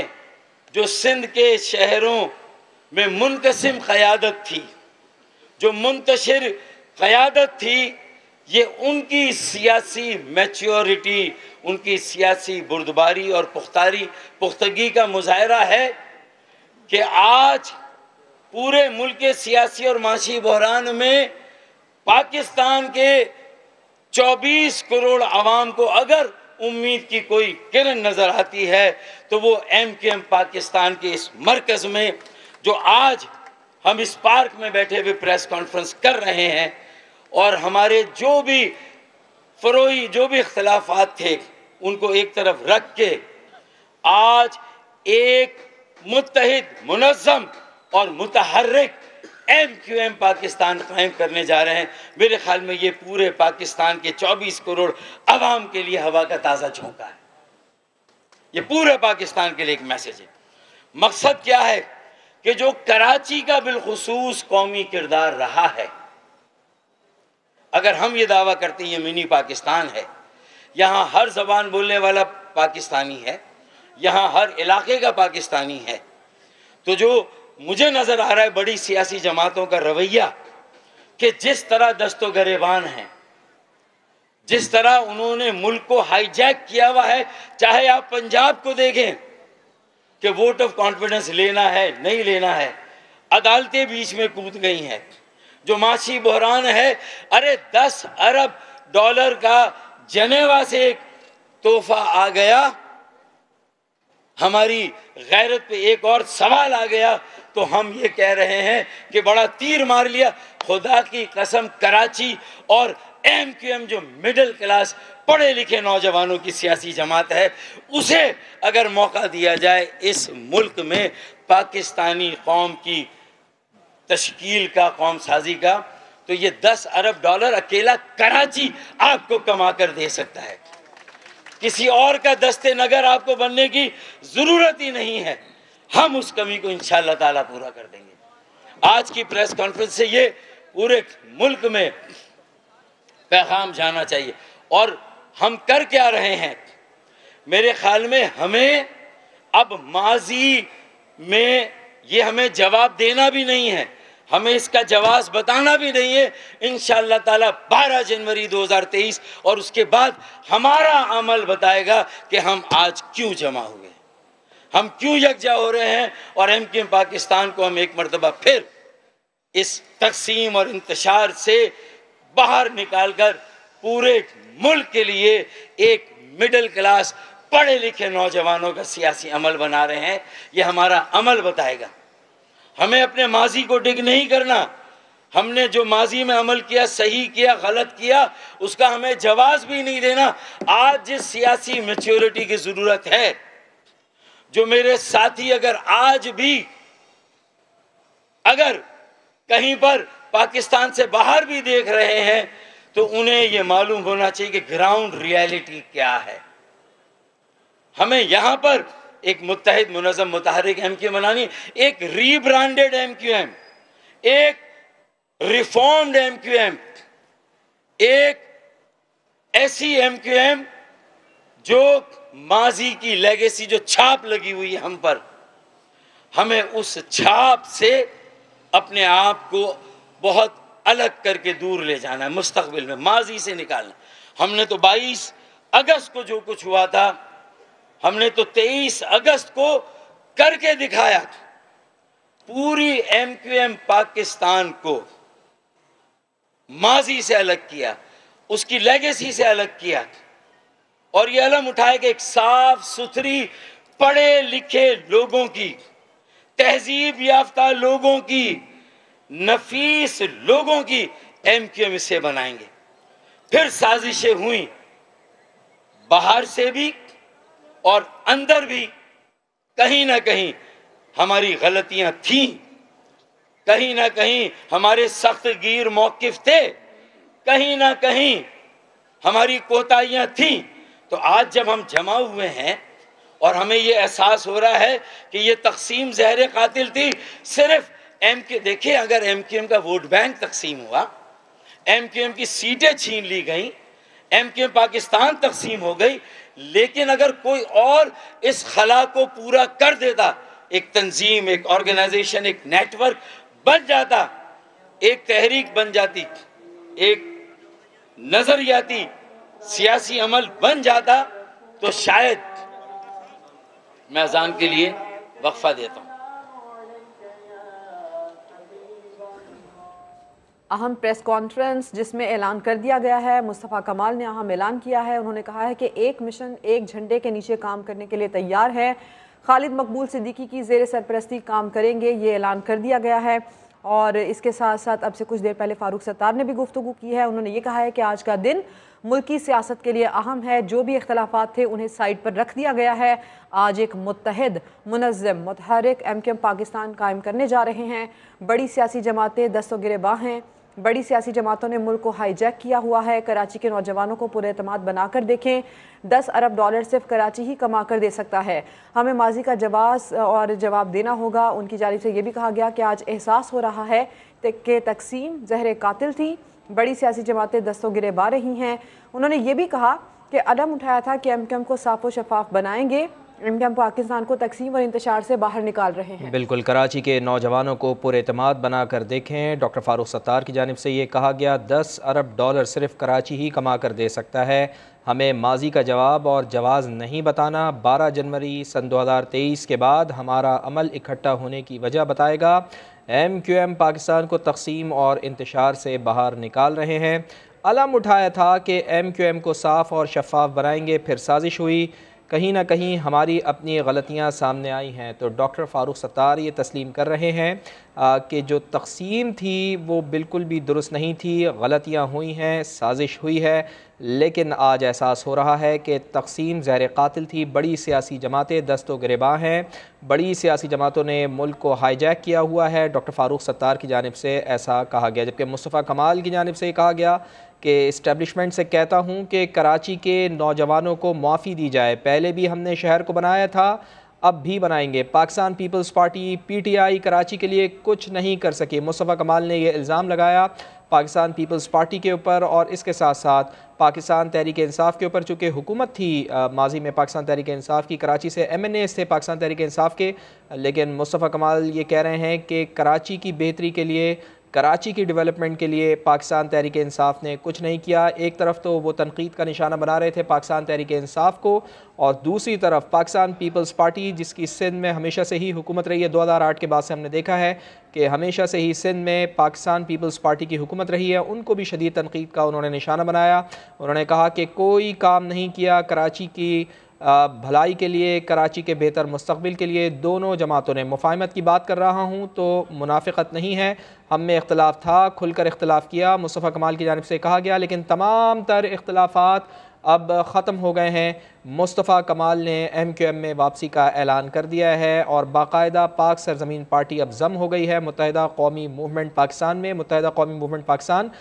जो सिंध के शहरों में मुनकसिम क़यादत थी, जो मुंतशिर क़यादत थी, ये उनकी सियासी मैच्योरिटी, उनकी सियासी बुर्दबारी और पुख्तगी का मुजाहरा है कि आज पूरे मुल्क के सियासी और माशी बहरान में पाकिस्तान के 24 करोड़ आवाम को अगर उम्मीद की कोई किरण नजर आती है तो वो MQM पाकिस्तान के इस मरकज में, जो आज हम इस पार्क में बैठे हुए प्रेस कॉन्फ्रेंस कर रहे हैं, और हमारे जो भी फरोई जो भी इख्तलाफात थे उनको एक तरफ रख के आज एक मुत्तहिद, मुनज़्ज़म और मुतहर्रिक MQM पाकिस्तान कायम करने जा रहे हैं। मेरे ख्याल में ये पूरे पाकिस्तान के 24 करोड़ आवाम के लिए हवा का ताज़ा झोंका है। ये पूरे पाकिस्तान के लिए एक मैसेज है। मकसद क्या है कि जो कराची का बिलखुसूस कौमी किरदार रहा है, अगर हम ये दावा करते हैं ये मिनी पाकिस्तान है, यहाँ हर ज़बान बोलने वाला पाकिस्तानी है, यहाँ हर इलाके का पाकिस्तानी है, तो जो मुझे नज़र आ रहा है बड़ी सियासी जमातों का रवैया कि जिस तरह दस्तो गरेबान हैं, जिस तरह उन्होंने मुल्क को हाईजैक किया हुआ है, चाहे आप पंजाब को देखें कि वोट ऑफ कॉन्फिडेंस लेना है नहीं लेना है, अदालतें बीच में कूद गई हैं। जो माशी बहरान है, अरे 10 अरब डॉलर का जनेवा से एक तोहफा आ गया, हमारी गैरत पे एक और सवाल आ गया तो हम ये कह रहे हैं कि बड़ा तीर मार लिया। खुदा की कसम, कराची और MQM जो मिडिल क्लास पढ़े लिखे नौजवानों की सियासी जमात है, उसे अगर मौका दिया जाए इस मुल्क में पाकिस्तानी कौम की तश्कील का, कौम साजी का, तो ये 10 अरब डॉलर अकेला कराची आपको कमा कर दे सकता है। किसी और का दस्ते नगर आपको बनने की ज़रूरत ही नहीं है। हम उस कमी को इंशाअल्लाह ताला पूरा कर देंगे। आज की प्रेस कॉन्फ्रेंस से ये पूरे मुल्क में पैगाम जाना चाहिए। और हम कर क्या रहे हैं? मेरे ख्याल में हमें अब माजी में ये हमें जवाब देना भी नहीं है, हमें इसका जवाब बताना भी नहीं है। इंशाअल्लाह ताला 12 जनवरी 2023 और उसके बाद हमारा अमल बताएगा कि हम आज क्यों जमा हुए, हम क्यों यकजा हो रहे हैं, और MQM पाकिस्तान को हम एक मरतबा फिर इस तकसीम और इंतशार से बाहर निकालकर पूरे मुल्क के लिए एक मिडिल क्लास पढ़े लिखे नौजवानों का सियासी अमल बना रहे हैं। ये हमारा अमल बताएगा। हमें अपने माजी को डिग नहीं करना। हमने जो माजी में अमल किया, सही किया, गलत किया, उसका हमें जवाब भी नहीं देना। आज जिस सियासी मैच्योरिटी की ज़रूरत है, जो मेरे साथी अगर आज भी अगर कहीं पर पाकिस्तान से बाहर भी देख रहे हैं तो उन्हें ये मालूम होना चाहिए कि ग्राउंड रियलिटी क्या है। हमें यहाँ पर एक मुत्तहिद, मुनज़्ज़म, मुतहर्रिक MQM बनानी, एक रीब्रांडेड MQM, एक रिफॉर्म्ड MQM, एक ऐसी MQM जो माजी की लेगेसी, जो छाप लगी हुई है हम पर, हमें उस छाप से अपने आप को बहुत अलग करके दूर ले जाना है, मुस्तक़बिल में माजी से निकालना। हमने तो 22 अगस्त को जो कुछ हुआ था, हमने तो 23 अगस्त को करके दिखाया। पूरी MQM पाकिस्तान को माजी से अलग किया, उसकी लेगेसी से अलग किया, और ये अलम उठाए कि एक साफ सुथरी पढ़े लिखे लोगों की, तहजीब याफ्ता लोगों की, नफीस लोगों की MQM से बनाएंगे। फिर साजिशें हुई बाहर से भी और अंदर भी। कहीं ना कहीं हमारी गलतियां थीं, कहीं ना कहीं हमारे सख्त गिर मौकिफ थे, कहीं ना कहीं हमारी कोताहियां थीं, तो आज जब हम जमा हुए हैं और हमें ये एहसास हो रहा है कि ये तकसीम ज़हर कातिल थी, सिर्फ MK, देखिए अगर MKM का वोट बैंक तकसीम हुआ, MKM की सीटें छीन ली गई, MKM पाकिस्तान तकसीम हो गई, लेकिन अगर कोई और इस खला को पूरा कर देता, एक तंजीम, एक ऑर्गेनाइजेशन, एक नेटवर्क बन जाता, एक तहरीक बन जाती, एक नजरियाती सियासी अमल बन जाता, तो शायद मैं अजान के लिए वक्फा देता हूं। अहम प्रेस कॉन्फ्रेंस जिसमें ऐलान कर दिया गया है, मुस्तफ़ा कमाल ने अहम ऐलान किया है। उन्होंने कहा है कि एक मिशन एक झंडे के नीचे काम करने के लिए तैयार है। खालिद मकबूल सिद्दीकी की ज़ेर सरपरस्ती काम करेंगे, ये ऐलान कर दिया गया है। और इसके साथ साथ अब से कुछ देर पहले फारूक सत्तार ने भी गुफ्तगू की है। उन्होंने ये कहा है कि आज का दिन मुल्की सियासत के लिए अहम है, जो भी इख्तलाफात थे उन्हें साइड पर रख दिया गया है। आज एक मुत्तहिद, मुनज़्ज़म, मुतहरिक MKM पाकिस्तान कायम करने जा रहे हैं। बड़ी सियासी जमातें दस्तों गिरेबां हैं, बड़ी सियासी जमातों ने मुल्क को हाईजैक किया हुआ है। कराची के नौजवानों को पूरे एतमाद बनाकर देखें, $10 अरब सिर्फ कराची ही कमा कर दे सकता है। हमें माजी का जवाब देना होगा। उनकी जानिब से ये भी कहा गया कि आज एहसास हो रहा है कि तकसीम ज़हर कातिल थी, बड़ी सियासी जमातें दस्तों गिरेबा रही हैं। उन्होंने ये भी कहा कि अदम उठाया था कि MKM को साफ व शफाफ बनाएंगे। MKM पाकिस्तान को तकसीम और इंतशार से बाहर निकाल रहे हैं। बिल्कुल, कराची के नौजवानों को पुरएतमाद बना कर देखें। डॉक्टर फारूक सत्तार की जानिब से ये कहा गया, $10 अरब सिर्फ कराची ही कमा कर दे सकता है। हमें माजी का जवाब और जवाज़ नहीं बताना। 12 जनवरी सन 2023 के बाद हमारा अमल इकट्ठा होने की वजह बताएगा। MQM पाकिस्तान को तकसीम और इंतशार से बाहर निकाल रहे हैं। अलम उठाया था कि MQM को साफ़ और शफाफ बनाएंगे, फिर साजिश हुई। कहीं ना कहीं हमारी अपनी गलतियां सामने आई हैं। तो डॉक्टर फारूक सत्तार ये तस्लीम कर रहे हैं कि जो तकसीम थी वो बिल्कुल भी दुरुस्त नहीं थी, गलतियां हुई हैं, साजिश हुई है। लेकिन आज एहसास हो रहा है कि तकसीम ज़हर कातिल थी। बड़ी सियासी जमातें दस्तो गिरेबां हैं, बड़ी सियासी जमातों ने मुल्क को हाईजैक किया हुआ है। डॉक्टर फारूक सत्तार की जानिब से ऐसा कहा गया, जबकि मुस्तफ़ा कमाल की जानिब से कहा गया कि इस्टेब्लिशमेंट से कहता हूँ कि कराची के नौजवानों को माफ़ी दी जाए। पहले भी हमने शहर को बनाया था, अब भी बनाएंगे। पाकिस्तान पीपल्स पार्टी PTI कराची के लिए कुछ नहीं कर सकी। मुस्तफ़ा कमाल ने यह इल्ज़ाम लगाया पाकिस्तान पीपल्स पार्टी के ऊपर और इसके साथ साथ पाकिस्तान तहरीक इंसाफ के ऊपर। चूँकि हुकूमत थी माजी में पाकिस्तान तहरीक इंसाफ की, कराची से MNAs थे पाकिस्तान तहरीक इंसाफ के, लेकिन मुस्तफ़ा कमाल ये कह रहे हैं कि कराची की बेहतरी के लिए, कराची की डेवलपमेंट के लिए पाकिस्तान तहरीक इंसाफ ने कुछ नहीं किया। एक तरफ तो वो तनकीद का निशाना बना रहे थे पाकिस्तान तहरीक इंसाफ को, और दूसरी तरफ पाकिस्तान पीपल्स पार्टी जिसकी सिंध में हमेशा से ही हुकूमत रही है। 2008 के बाद से हमने देखा है कि हमेशा से ही सिंध में पाकिस्तान पीपल्स पार्टी की हुकूमत रही है। उनको भी शदीद तनकीद का उन्होंने निशाना बनाया। उन्होंने कहा कि कोई काम नहीं किया कराची की भलाई के लिए, कराची के बेहतर मुस्तकबिल के लिए। दोनों जमातों ने, मुफाहमत की बात कर रहा हूँ तो मुनाफिकत नहीं है, हम में इख्तलाफ था, खुलकर इख्तलाफ किया, मुस्तफ़ा कमाल की जानिब से कहा गया, लेकिन तमाम तर इख्तलाफात अब ख़त्म हो गए हैं। मुस्तफ़ा कमाल ने MQM में वापसी का ऐलान कर दिया है और बाकायदा पाक सरजमीन पार्टी अब जम हो गई है मुत्तहिदा कौमी मूवमेंट पाकिस्तान में। मुत्तहिदा कौमी मूवमेंट पाकिस्तान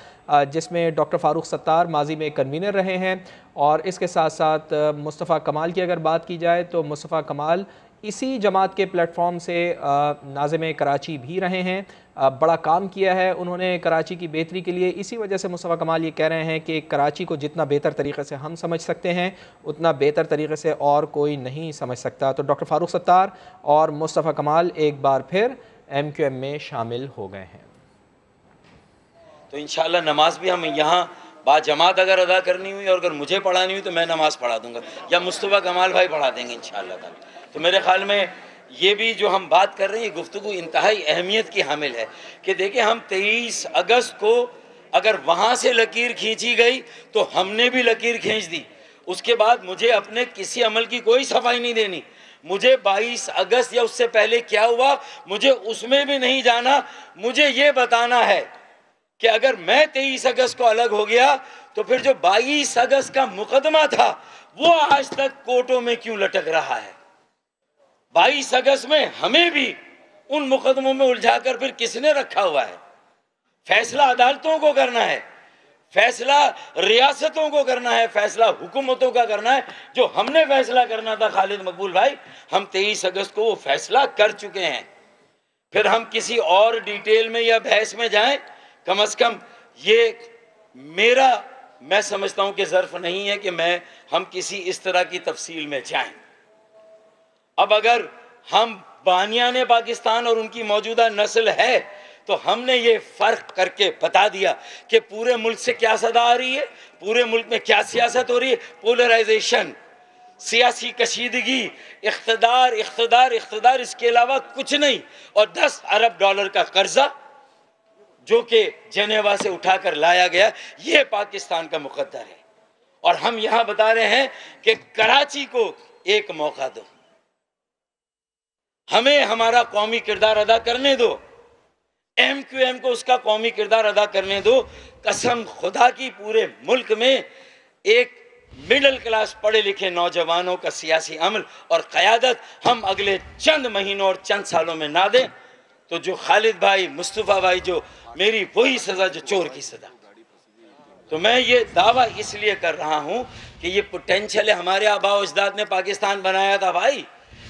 जिसमें डॉक्टर फारूक सत्तार माजी में कन्वीनर रहे हैं, और इसके साथ साथ मुस्तफ़ा कमाल की अगर बात की जाए तो मुस्तफ़ा कमाल इसी जमात के प्लेटफॉर्म से नाज़िम कराची भी रहे हैं। बड़ा काम किया है उन्होंने कराची की बेहतरी के लिए। इसी वजह से मुस्तफ़ा कमाल ये कह रहे हैं कि कराची को जितना बेहतर तरीक़े से हम समझ सकते हैं उतना बेहतर तरीक़े से और कोई नहीं समझ सकता। तो डॉक्टर फारूक सत्तार और मुस्तफ़ा कमाल एक बार फिर MQM में शामिल हो गए हैं। तो इंशाअल्लाह नमाज भी हम यहाँ बाजमात अगर अदा करनी हुई और अगर मुझे पढ़ानी हुई तो मैं नमाज़ पढ़ा दूँगा या मुस्तफ़ा कमाल भाई पढ़ा देंगे इंशाअल्लाह ताला। तो मेरे ख़्याल में ये भी जो हम बात कर रहे हैं, ये गुफ्तगू इंतहाई अहमियत की हामिल है कि देखिए हम 23 अगस्त को अगर वहाँ से लकीर खींची गई तो हमने भी लकीर खींच दी। उसके बाद मुझे अपने किसी अमल की कोई सफाई नहीं देनी। मुझे 22 अगस्त या उससे पहले क्या हुआ मुझे उसमें भी नहीं जाना। मुझे ये बताना है कि अगर मैं 23 अगस्त को अलग हो गया तो फिर जो 22 अगस्त का मुकदमा था वो आज तक कोर्टों में क्यों लटक रहा है। 22 अगस्त में हमें भी उन मुकदमों में उलझाकर फिर किसने रखा हुआ है। फैसला अदालतों को करना है, फैसला रियासतों को करना है, फैसला हुकूमतों का करना है। जो हमने फैसला करना था खालिद मकबूल भाई, हम 23 अगस्त को वो फैसला कर चुके हैं। फिर हम किसी और डिटेल में या बहस में जाएं, कम से कम ये मेरा, मैं समझता हूं कि ज़र्फ नहीं है कि हम किसी इस तरह की तफसील में जाएं। अब अगर हम बानियाने पाकिस्तान और उनकी मौजूदा नस्ल है, तो हमने ये फ़र्क करके बता दिया कि पूरे मुल्क से क्या सदा आ रही है, पूरे मुल्क में क्या सियासत हो रही है। पोलराइजेशन, सियासी कशीदगी, इख्तदार इख्तदार इख्तदार, इसके अलावा कुछ नहीं। और 10 अरब डॉलर का कर्जा जो कि जेनेवा से उठाकर लाया गया, ये पाकिस्तान का मुकद्दर है। और हम यहां बता रहे हैं कि कराची को एक मौका दो, हमें हमारा कौमी किरदार अदा करने दो, MQM को उसका कौमी किरदार अदा करने दो। कसम खुदा की पूरे मुल्क में एक मिडिल क्लास पढ़े लिखे नौजवानों का सियासी अमल और क़यादत हम अगले चंद महीनों और चंद सालों में ना दें, तो जो खालिद भाई, मुस्तफ़ा भाई, जो मेरी वही सज़ा जो चोर की सज़ा। तो मैं ये दावा इसलिए कर रहा हूँ कि ये पोटेंशियल है। हमारे आबा अजदाद ने पाकिस्तान बनाया था भाई,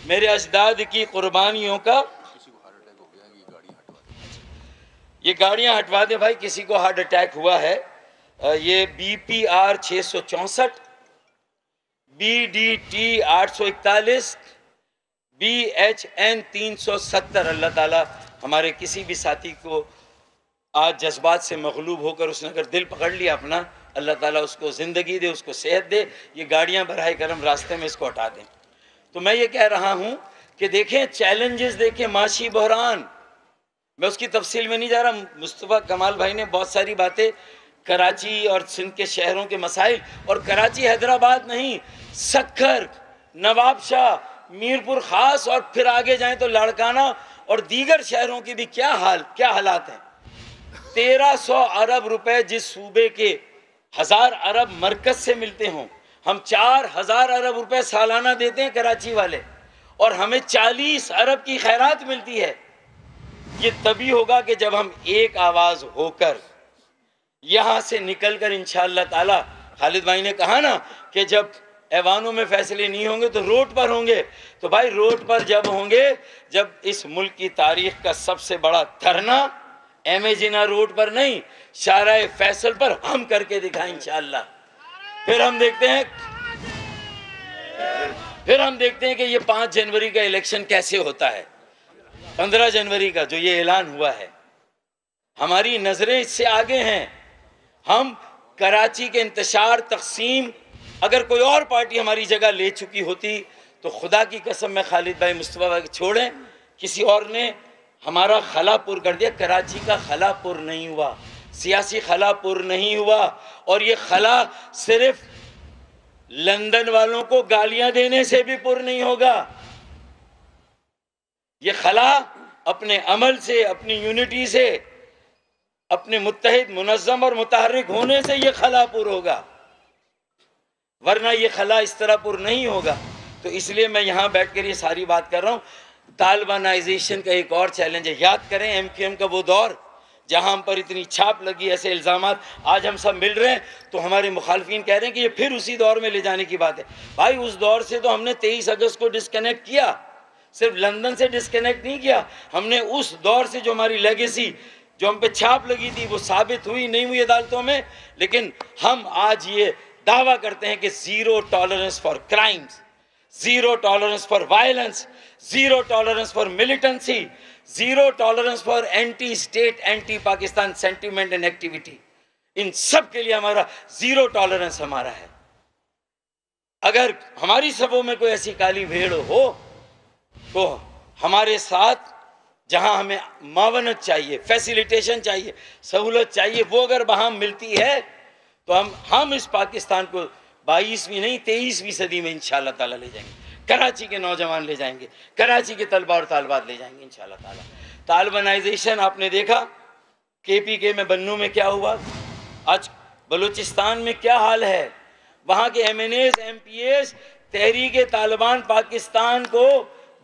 मेरे अजदाद की कुर्बानियों का। ये गाड़ियाँ हटवा दें भाई, किसी को हार्ट अटैक हुआ है। ये BPR 664, BDT 841, BHN 370। अल्लाह ताला हमारे किसी भी साथी को आज जज्बात से मगलूब होकर उसने अगर दिल पकड़ लिया अपना, अल्लाह ताला उसको ज़िंदगी दे, उसको सेहत दे। ये गाड़ियाँ बराए करम रास्ते में इसको हटा दें। तो मैं ये कह रहा हूँ कि देखें चैलेंजेस, देखें माशी बहरान, मैं उसकी तफसील में नहीं जा रहा। मुस्तफ़ा कमाल भाई ने बहुत सारी बातें कराची और सिंध के शहरों के मसाइल, और कराची हैदराबाद नहीं, सक्खर, नवाबशाह, मीरपुर ख़ास और फिर आगे जाएं तो लाड़काना और दीगर शहरों की भी क्या हालात हैं। 1300 अरब रुपए जिस सूबे के 1000 अरब मरकज़ से मिलते हों, हम 4000 अरब रुपए सालाना देते हैं कराची वाले, और हमें 40 अरब की खैरात मिलती है। ये तभी होगा कि जब हम एक आवाज़ होकर यहाँ से निकल कर इंशाअल्लाह ताला, खालिद भाई ने कहा ना कि जब ऐवानों में फैसले नहीं होंगे तो रोड पर होंगे। तो भाई रोड पर जब होंगे, जब इस मुल्क की तारीख का सबसे बड़ा धरना एमेजिना रोड पर नहीं, शाहराए फैसल पर हम करके दिखाएं इंशाअल्लाह। फिर हम देखते हैं कि ये 5 जनवरी का इलेक्शन कैसे होता है। 15 जनवरी का जो ये ऐलान हुआ है, हमारी नजरें इससे आगे हैं। हम कराची के इंतशार, तकसीम, अगर कोई और पार्टी हमारी जगह ले चुकी होती तो खुदा की कसम में खालिद भाई, मुस्तफ़ा भाई छोड़ें, किसी और ने हमारा खलापुर कर दिया। कराची का खलापुर नहीं हुआ, सियासी खलापुर नहीं हुआ। और ये खला सिर्फ लंदन वालों को गालियां देने से भी पुर नहीं होगा। ये खला अपने अमल से, अपनी यूनिटी से, अपने मुत्तहिद, मुनज़्ज़म और मुतहर्रिक होने से ये खला पुर होगा, वरना ये खला इस तरह पुर नहीं होगा। तो इसलिए मैं यहाँ बैठ कर ये सारी बात कर रहा हूँ। तालिबानाइजेशन का एक और चैलेंज है। याद करें MQM का वो दौर जहाँ हम पर इतनी छाप लगी, ऐसे इल्ज़ामात आज हम सब मिल रहे हैं, तो हमारे मुखालफिन कह रहे हैं कि ये फिर उसी दौर में ले जाने की बात है। भाई उस दौर से तो हमने 23 अगस्त को डिस्कनेक्ट किया, सिर्फ लंदन से डिस्कनेक्ट नहीं किया हमने। उस दौर से जो हमारी लेगेसी, जो हम पे छाप लगी थी, वो साबित हुई नहीं हुई अदालतों में। लेकिन हम आज ये दावा करते हैं कि zero tolerance for crimes, zero tolerance for violence, zero tolerance for militancy, zero tolerance for anti state, anti Pakistan sentiment and activity. इन सब के लिए हमारा ज़ीरो टॉलरेंस हमारा है। अगर हमारी सभों में कोई ऐसी काली भेड़ हो तो हमारे साथ, जहां हमें मावनत चाहिए, फैसिलिटेशन चाहिए, सहूलत चाहिए, वो अगर वहां मिलती है तो हम इस पाकिस्तान को 22वीं नहीं 23वीं सदी में इंशाअल्लाह ताला ले जाएंगे। कराची के नौजवान ले जाएंगे, कराची के तलबा और तालबात ले जाएंगे इंशाअल्लाह ताला। तालिबानाइजेशन आपने देखा, KPK में बन्नू में क्या हुआ, आज बलूचिस्तान में क्या हाल है। वहाँ के MNAs, MPAs तहरीक तालिबान पाकिस्तान को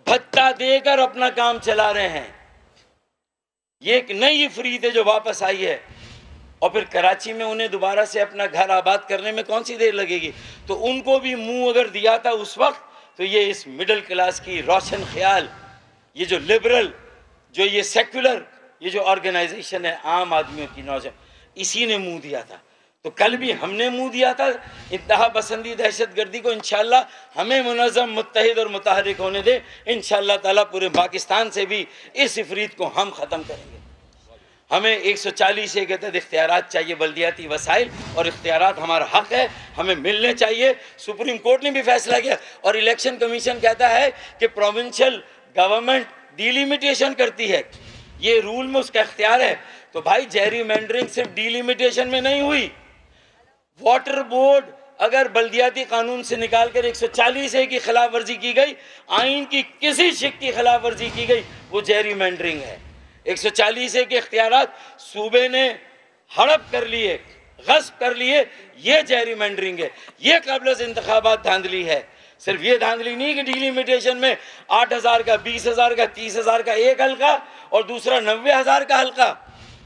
भत्ता देकर अपना काम चला रहे हैं। ये एक नई इफरीत है जो वापस आई है। और फिर कराची में उन्हें दोबारा से अपना घर आबाद करने में कौन सी देर लगेगी। तो उनको भी मुंह अगर दिया था उस वक्त, तो ये इस मिडिल क्लास की रोशन ख्याल, ये जो लिबरल, जो ये सेक्युलर, ये जो ऑर्गेनाइजेशन है आम आदमियों की नौजवान, इसी ने मुंह दिया था। तो कल भी हमने मुंह दिया था इंतहा पसंदी दहशतगर्दी को। इंशाअल्लाह हमें मुनज़्ज़म, मुत्तहिद और मुतहरिक होने दे। इंशाअल्लाह ताला पूरे पाकिस्तान से भी इस इफरीत को हम ख़त्म करेंगे। हमें 140 के तहत इख्तियारात चाहिए, बल्दियाती वसाइल, और इख्तियारात हमारा हक है, हमें मिलने चाहिए। सुप्रीम कोर्ट ने भी फैसला किया और इलेक्शन कमीशन कहता है कि प्रोविंशियल गवर्नमेंट डिलिमिटेशन करती है, ये रूल में उसका इख्तियार है। तो भाई जेरीमैंडरिंग सिर्फ डिलिमिटेशन में नहीं हुई, वाटर बोर्ड अगर बल्दियाती कानून से निकालकर 140A की खिलाफ वर्जी की गई, आइन की किसी शिक की खिलाफ वर्जी की गई, वो जेरीमैंडरिंग है। 140A के इख्तियारात सूबे ने हड़प कर लिए, गस्ब कर लिए, ये जेरीमैंडरिंग है, ये क़ब्ल से इंतखाबात धांधली है। सिर्फ ये धांधली नहीं कि डिलिमिटेशन में 8,000 का, 20,000 का, 30,000 का एक हल्का और दूसरा 90,000 का हल्का।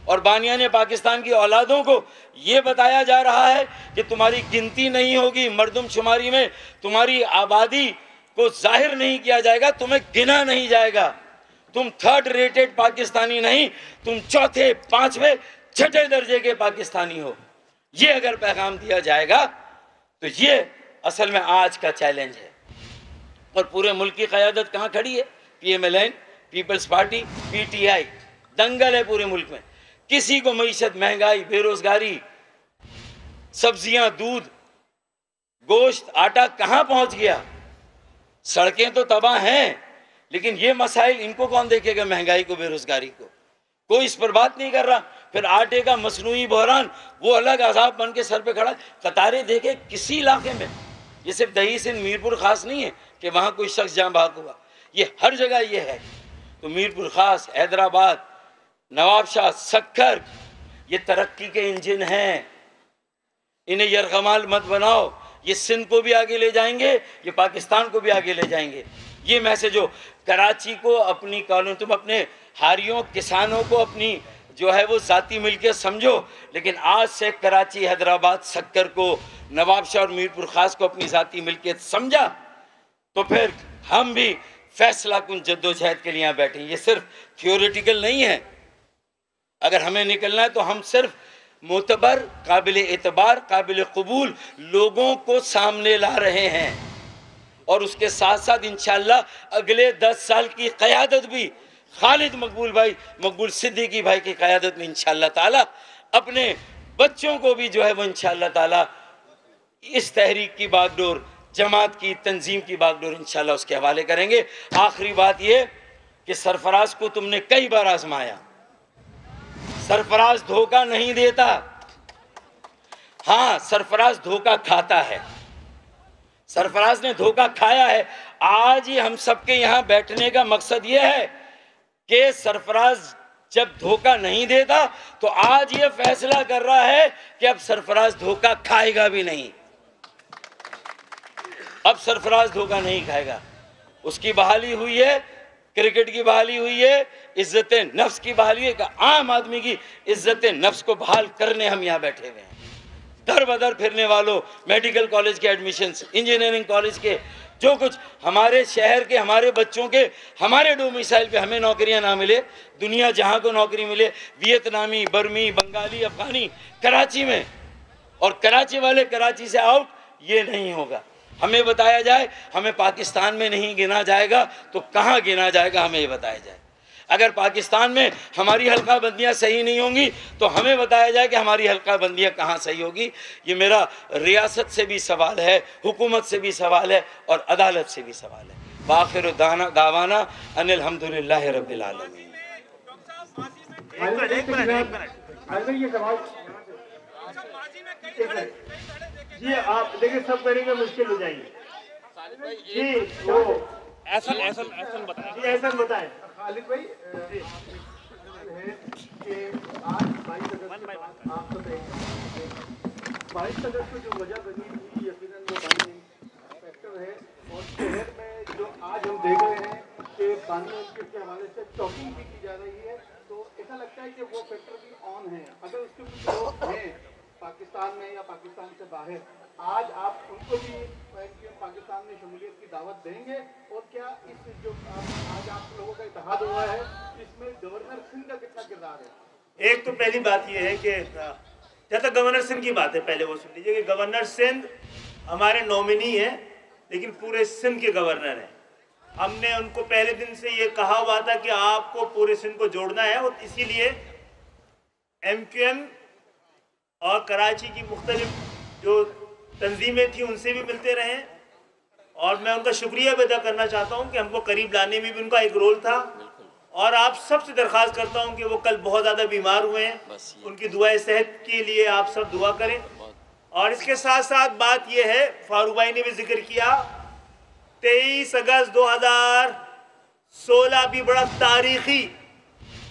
और बानियाने पाकिस्तान की औलादों को ये बताया जा रहा है कि तुम्हारी गिनती नहीं होगी, मर्दमशुमारी में तुम्हारी आबादी को जाहिर नहीं किया जाएगा, तुम्हें गिना नहीं जाएगा, तुम थर्ड रेटेड पाकिस्तानी नहीं, तुम चौथे, पांचवें, छठे दर्जे के पाकिस्तानी हो। ये अगर पैगाम दिया जाएगा तो ये असल में आज का चैलेंज है। और पूरे मुल्क की क़यादत कहाँ खड़ी है? PMLN, पीपल्स पार्टी, PTI, दंगल है पूरे मुल्क में। किसी को मईशत, महंगाई, बेरोजगारी, सब्जियां, दूध, गोश्त, आटा कहाँ पहुंच गया? सड़कें तो तबाह हैं, लेकिन ये मसाइल इनको कौन देखेगा? महंगाई को, बेरोजगारी को कोई इस पर बात नहीं कर रहा। फिर आटे का मसनूई बहरान, वो अलग अजाब बन के सर पे खड़ा। कतारें देखे किसी इलाके में, ये सिर्फ दही सिंध मीरपुर खास नहीं है कि वहाँ कोई शख्स जाँ भाग हुआ, ये हर जगह ये है। तो मीरपुर खास, हैदराबाद, नवाबशाह, सक्खर, ये तरक्की के इंजन हैं, इन्हें यरगमाल मत बनाओ। ये सिंध को भी आगे ले जाएंगे, ये पाकिस्तान को भी आगे ले जाएंगे। ये मैसेज हो, कराची को अपनी कॉलोनी, तुम अपने हारियों, किसानों को अपनी जो है वो ज़ाती मिलके समझो, लेकिन आज से कराची, हैदराबाद, सक्कर को, नवाबशाह और मीरपुर खास को अपनी ज़ाती मिलके समझा, तो फिर हम भी फैसला कुन जद्दोजहद के लिए यहाँ बैठे। ये सिर्फ थियोरेटिकल नहीं है। अगर हमें निकलना है तो हम सिर्फ मोतबर, काबिल एतबार, काबिल कबूल लोगों को सामने ला रहे हैं, और उसके साथ साथ इंशाअल्लाह अगले 10 साल की क़यादत भी खालिद मकबूल भाई, मकबूल सिद्दीकी भाई की क़यादत में इंशाअल्लाह ताला अपने बच्चों को भी जो है वो इंशाअल्लाह ताला इस तहरीक की बागडोर, जमात की, तंजीम की बागडोर इंशाअल्लाह उसके हवाले करेंगे। आखिरी बात ये कि सरफराज को तुमने कई बार आजमाया, सरफराज धोखा नहीं देता। हाँ, सरफराज धोखा खाता है, सरफराज ने धोखा खाया है। आज ही हम सबके यहाँ बैठने का मकसद ये है कि सरफराज जब धोखा नहीं देता तो आज ये फैसला कर रहा है कि अब सरफराज धोखा खाएगा भी नहीं, अब सरफराज धोखा नहीं खाएगा। उसकी बहाली हुई है, क्रिकेट की बहाली हुई है, इज्जत नफ्स की बहाली है। आम आदमी की इज्जत नफ्स को बहाल करने हम यहाँ बैठे हुए हैं। दर बदर फिरने वालों, मेडिकल कॉलेज के एडमिशन्स, इंजीनियरिंग कॉलेज के, जो कुछ हमारे शहर के, हमारे बच्चों के, हमारे डोमिसाइल पे हमें नौकरियां ना मिले, दुनिया जहां को नौकरी मिले, वियतनामी, बर्मी, बंगाली, अफगानी कराची में, और कराची वाले कराची से आउट, ये नहीं होगा। हमें बताया जाए हमें पाकिस्तान में नहीं गिना जाएगा तो कहाँ गिना जाएगा, हमें ये बताया जाए। अगर पाकिस्तान में हमारी हल्का बंदियाँ सही नहीं होंगी तो हमें बताया जाए कि हमारी हल्का बंदियाँ कहाँ सही होगी। ये मेरा रियासत से भी सवाल है, हुकूमत से भी सवाल है, और अदालत से भी सवाल है। वाखिर दावाना अनिल हम्दुलिल्लाहि रब्बिल आलमीन। जी आप देखिए, सब करेंगे मुश्किल हो जाएगी जी। तो ऐसा बताएं जी, ऐसा बताएं खालिद भाई जी है कि आज 22 अगस्त आप सब 22 अगस्त को जो वजह बनी थी, यकीनन वो बनी फैक्टर है। और शहर में जो आज हम देख रहे हैं के बानवे के हवाले से टॉकिंग भी की जा रही है, तो ऐसा लगता है कि वो फैक्टर भी ऑन है। अगर उसके कुछ लोग हैं पाकिस्तान में या पाकिस्तान से बाहर, आज आप उनको भी पाकिस्तान में शमूलियत की दावत देंगे? और क्या इस जो आज आप लोगों का इत्तेहाद हुआ है, इसमें गवर्नर सिंह का कितना किरदार है? एक तो पहली बात यह है कि जब तक गवर्नर सिंह की बात है, पहले वो सुन लीजिए कि गवर्नर सिंध हमारे नॉमिनी है, लेकिन पूरे सिंध के गवर्नर हैं। हमने उनको पहले दिन से ये कहा हुआ था कि आपको पूरे सिंध को जोड़ना है, और इसीलिए MQM और कराची की मुख्तलिफ जो तंजीमें थी उनसे भी मिलते रहे, और मैं उनका शुक्रिया भी अदा करना चाहता हूँ कि हमको करीब लाने में भी उनका एक रोल था। और आप सबसे दरख्वास्त करता हूँ कि वो कल बहुत ज़्यादा बीमार हुए हैं, उनकी दुआएं सेहत के लिए आप सब दुआ करें। और इसके साथ साथ बात यह है, फारूक भाई ने भी जिक्र किया, 23 अगस्त 2016 भी बड़ा तारीखी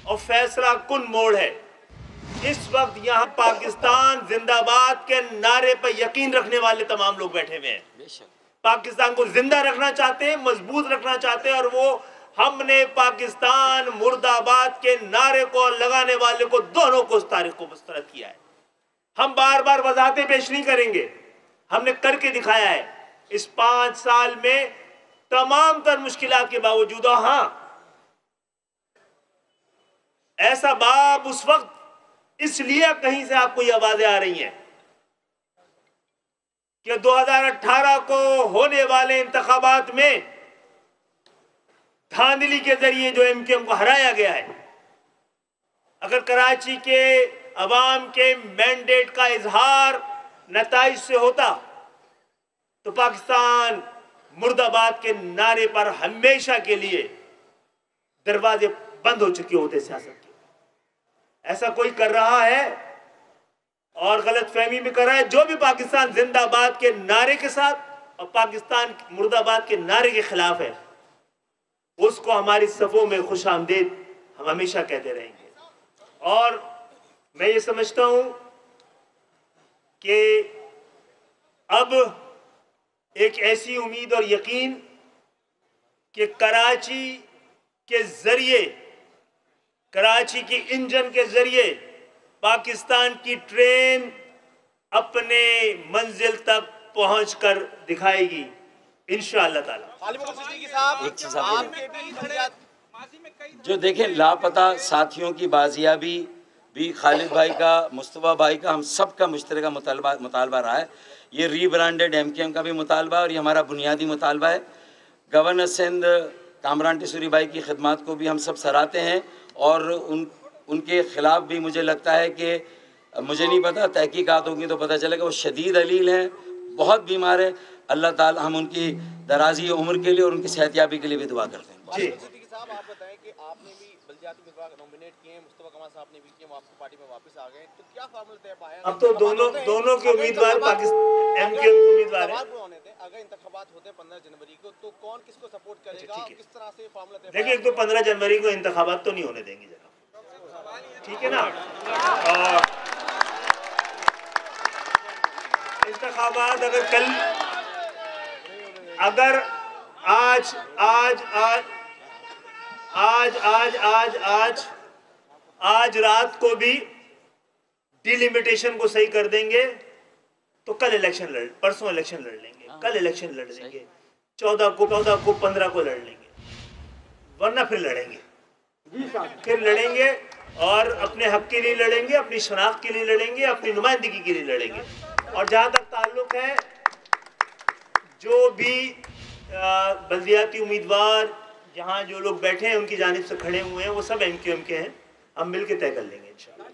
और फैसला कुन मोड़ है। इस वक्त यहाँ पाकिस्तान जिंदाबाद के नारे पर यकीन रखने वाले तमाम लोग बैठे हुए हैं। पाकिस्तान को जिंदा रखना चाहते हैं, मजबूत रखना चाहते हैं, और वो हमने पाकिस्तान मुर्दाबाद के नारे को लगाने वाले को दोनों को उस तारीख को मुस्तरद किया है। हम बार बार वजाहतें पेश नहीं करेंगे, हमने करके दिखाया है इस 5 साल में तमाम तर मुश्किलात के बावजूद। हाँ, ऐसा बाब उस वक्त इसलिए कहीं से आपको ये आवाजें आ रही हैं कि 2018 को होने वाले इंतखाबात में धांधली के जरिए जो MQM को हराया गया है, अगर कराची के अवाम के मैंडेट का इजहार नताइज से होता तो पाकिस्तान मुर्दाबाद के नारे पर हमेशा के लिए दरवाजे बंद हो चुके होते सियासत के। ऐसा कोई कर रहा है और गलत फहमी में कर रहा है। जो भी पाकिस्तान जिंदाबाद के नारे के साथ और पाकिस्तान मुर्दाबाद के नारे के खिलाफ है, उसको हमारी सफ़ों में खुश आमदीद हम हमेशा कहते रहेंगे। और मैं ये समझता हूँ कि अब एक ऐसी उम्मीद और यकीन कि कराची के जरिए, कराची की इंजन के जरिए पाकिस्तान की ट्रेन अपने मंजिल तक पहुंचकर दिखाएगी इंशाअल्लाह ताला। एक चीज़ जो देखें, लापता साथियों की बाजियाबी भी खालिद भाई का, मुस्तफ़ा भाई का, हम सब का मुश्तरका मुतालबा रहा है। ये रीब्रांडेड MQM का भी मुतालबा और ये हमारा बुनियादी मुतालबा है। गवर्नर सिंध कामरान टिसूरी भाई की खिदमत को भी हम सब सराहते हैं, और उनके ख़िलाफ़ भी मुझे लगता है कि मुझे नहीं पता, तहकीकात होगी तो पता चलेगा, वो शदीद अलील हैं, बहुत बीमार है। अल्लाह ताला हम उनकी दराजी उम्र के लिए और उनकी सेहतयाबी के लिए भी दुआ करते हैं। जी साहब, आप बताएं कि आपने भी बलदियाती उम्मीदवार नॉमिनेट किए, मुस्तफा कमाल साहब ने भी किए, वो आपकी पार्टी में वापस आ गए, तो क्या फार्मूला तय पाया? अब तो दोनों के उम्मीदवार पाकिस्तान MQM के उम्मीदवार हैं। अगर इंतखाबात होते 15 जनवरी को, तो कौन किसको सपोर्ट करेगा, किस तरह से फार्मूला तय? देखिए, एक तो 15 जनवरी को इंतखाबात तो नहीं होने देंगे जनाब, ठीक है ना। और इंतखाबात अगर कल, अगर आज रात को भी डिलिमिटेशन को सही कर देंगे तो कल इलेक्शन परसों इलेक्शन लड़ लेंगे, कल इलेक्शन लड़ लेंगे, 14 को 15 को लड़ लेंगे, वरना फिर लड़ेंगे और अपने हक के लिए लड़ेंगे, अपनी शनाख्त के लिए लड़ेंगे, अपनी नुमाइंदगी के लिए लड़ेंगे। और जहाँ तक ताल्लुक है, जो भी बल्दियाती उम्मीदवार जहाँ जो लोग बैठे हैं उनकी जानिब से खड़े हुए हैं, वो सब MQM के हैं, हम मिल के तय कर लेंगे इंशाअल्लाह।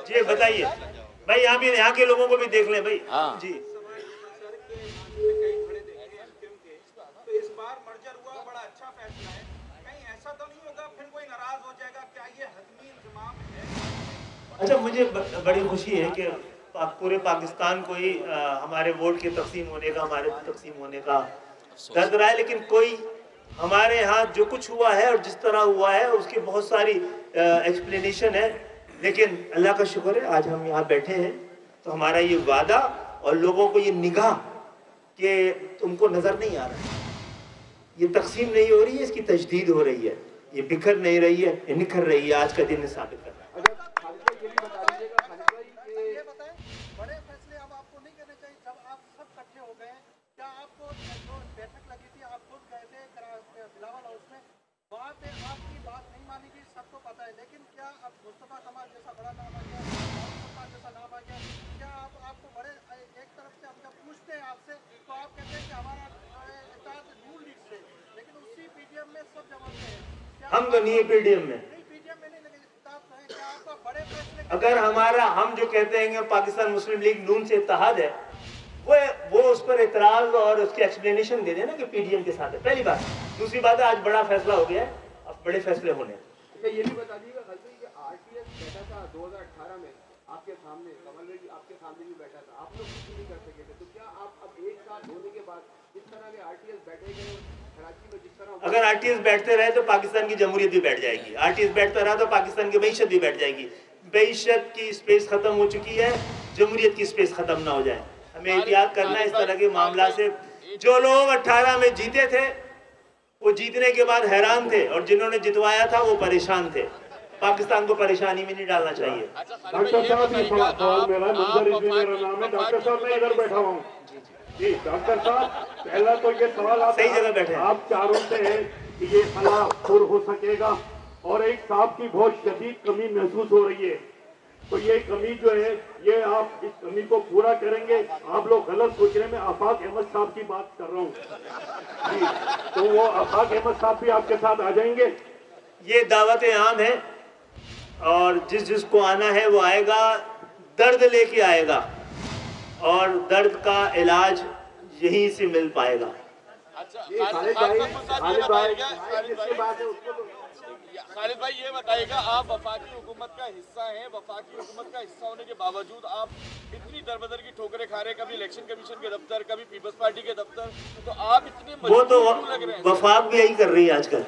जी बताइए भाई, यहाँ के लोगों को भी देख लें भाई। हाँ जी। इस बार मर्जर हुआ, बड़ा अच्छा फैसला है, कहीं ऐसा तो नहीं होगा फिर कोई नाराज हो जाएगा? क्या ये हतमी इंतजाम है? अच्छा, मुझे बड़ी खुशी है कि पूरे पाकिस्तान को ही हमारे वोट के तकसीम होने का, हमारे तकसीम होने का दर्द रहा है, लेकिन कोई हमारे यहाँ जो कुछ हुआ है और जिस तरह हुआ है उसकी बहुत सारी एक्सप्लेनेशन है। लेकिन अल्लाह का शुक्र है आज हम यहाँ बैठे हैं तो हमारा ये वादा और लोगों को ये निगाह कि तुमको नज़र नहीं आ रहा है, ये तकसीम नहीं हो रही है, इसकी तजदीद हो रही है, ये बिखर नहीं रही है, ये निखर रही है। आज का दिन साबित कर रहा है। बड़े फैसले अब आपको नहीं करने चाहिए जब आप सब इकट्ठे हो गए, क्या आपको जो बैठक लगी थी आप खुद गए थे बिलावल हाउस में, वहाँ पे आपकी बात नहीं मानी गई, सबको पता है, लेकिन क्या अब मुस्तफा कमाल जैसा बड़ा नाम आ गया, जैसा नाम आ गया, क्या आपको बड़े एक तरफ से हम जब पूछते हैं आपसे तो आप कहते हैं कि हमारा इत्तेहाद नून लीग से, लेकिन उसी पीडीएम में सब जमाते हैं, हम तो नहीं है पीडीएम में, पीडीएम में नहीं, लेकिन इत्तेहाद तो है, क्या आपका बड़े फैसले अगर हमारा हम जो कहते हैं कि पाकिस्तान मुस्लिम लीग नून से इत्तेहाद है, वो उस पर एतराज और उसकी एक्सप्लेनेशन दे देना कि पीडीएम के साथ है, पहली बात। दूसरी बात है आज बड़ा फैसला हो गया है, अब बड़े फैसले होने। ये भी बता दीजिएगा खलजी कि आरटीएस बैठा था 2018 में आपके सामने, कमल भाई आपके सामने भी बैठा था, आप लोग कुछ नहीं कर सके थे, तो क्या आप अब एक साल होने के बाद इस तरह के आरटीएस बैठे गए कराची में, जिस तरह अगर आरटीएस बैठते रहे तो पाकिस्तान की जमहूरियत भी बैठ जाएगी, आरटीएस बैठता रहा तो पाकिस्तान की मईशत भी बैठ जाएगी। मईशत की स्पेस खत्म हो चुकी है, जमहूरियत की स्पेस खत्म ना हो जाए, हमें एहतियात करना है इस तरह के मामला से। जो लोग 18 में जीते थे वो जीतने के बाद हैरान थे और जिन्होंने जितवाया था वो परेशान थे। पाकिस्तान को परेशानी में नहीं डालना चाहिए। डॉक्टर साहब ये सवाल मेरा मंजर इसी मेरा नाम है, डॉक्टर साहब मैं इधर बैठा हूँ जी। डॉक्टर साहब पहला तो ये सवाल आप सही जगह बैठे, आप चारों से है कि ये फलाह हो सकेगा और एक साहब की बहुत शदीद कमी महसूस हो रही है, तो ये कमी जो है ये आप इस कमी को पूरा करेंगे। आप लोग गलत सोच रहे हैं, मैं आफाक अहमद साहब की बात कर रहा हूँ जी, तो वो आफाक अहमद साहब भी आपके साथ आ जाएंगे। ये दावत आम है और जिसको आना है वो आएगा, दर्द लेके आएगा और दर्द का इलाज यहीं से मिल पाएगा। खालिद भाई ये बताइएगा, आप वफाकी हुकूमत का हिस्सा हैं, वफाकी हुकूमत का हिस्सा होने के बावजूद आप इतनी दरबदर की ठोकरें खा रहे हैं, कभी इलेक्शन कमीशन के दफ्तर, कभी पीपल्स पार्टी के दफ्तर, तो आप इतने वो तो लग रहे हैं। वफाक भी यही कर रही है आजकल।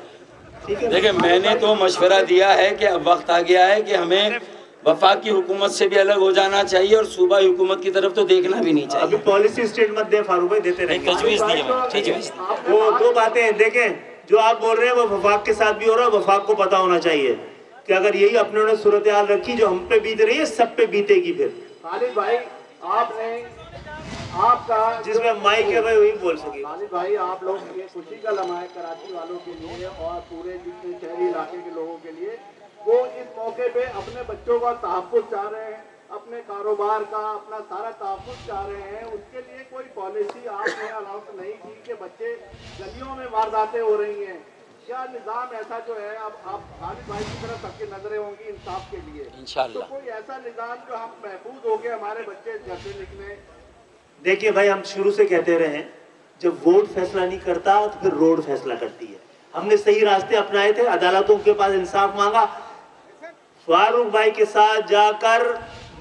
देखिए मैंने तो मशवरा दिया है कि अब वक्त आ गया है कि हमें वफाक की हुकूमत से भी अलग हो जाना चाहिए और सूबाई हुकूमत की तरफ तो देखना भी नहीं चाहिए। अभी पॉलिसी स्टेटमेंट दे फारूक भाई, देते रहेंगे। तजवीज़ दी है, वो दो बातें हैं, देखें जो आप बोल रहे हैं वो वफाक के साथ भी हो रहा है। वफाक को पता होना चाहिए कि अगर यही अपने ने सूरत हाल रखी जो हम पे बीत रही है सब पे बीतेगी। फिर खालिद भाई आपने आपका जिसमें माइक है भाई वही बोल सके। खालिद भाई आप लोग ये खुशी का लम्हा है कराची वालों के लिए और पूरे जितने शहरी इलाके के लोगों के लिए, वो इस मौके पे अपने बच्चों का तहफ़्फ़ुज़ चाह रहे हैं, अपने कारोबार का अपना सारा तहफ़्फ़ुज़ चाह रहे हैं। उसके लिए कोई पॉलिसी आपने अनाउंस नहीं की कि बच्चे गलियों में वारदातें हो रही हैं, क्या निज़ाम ऐसा जो है अब आप खालिद भाई की तरफ सबकी नजरें होंगी इंसाफ के लिए इंशाअल्लाह, तो कोई ऐसा निज़ाम जो हम महफूज हो के हमारे बच्चे घर से निकले। देखिए भाई हम शुरू से कहते रहे हैं जब वोट फैसला नहीं करता तो फिर रोड फैसला करती है। हमने सही रास्ते अपनाए थे, अदालतों के पास इंसाफ मांगा, फारूक भाई के साथ जाकर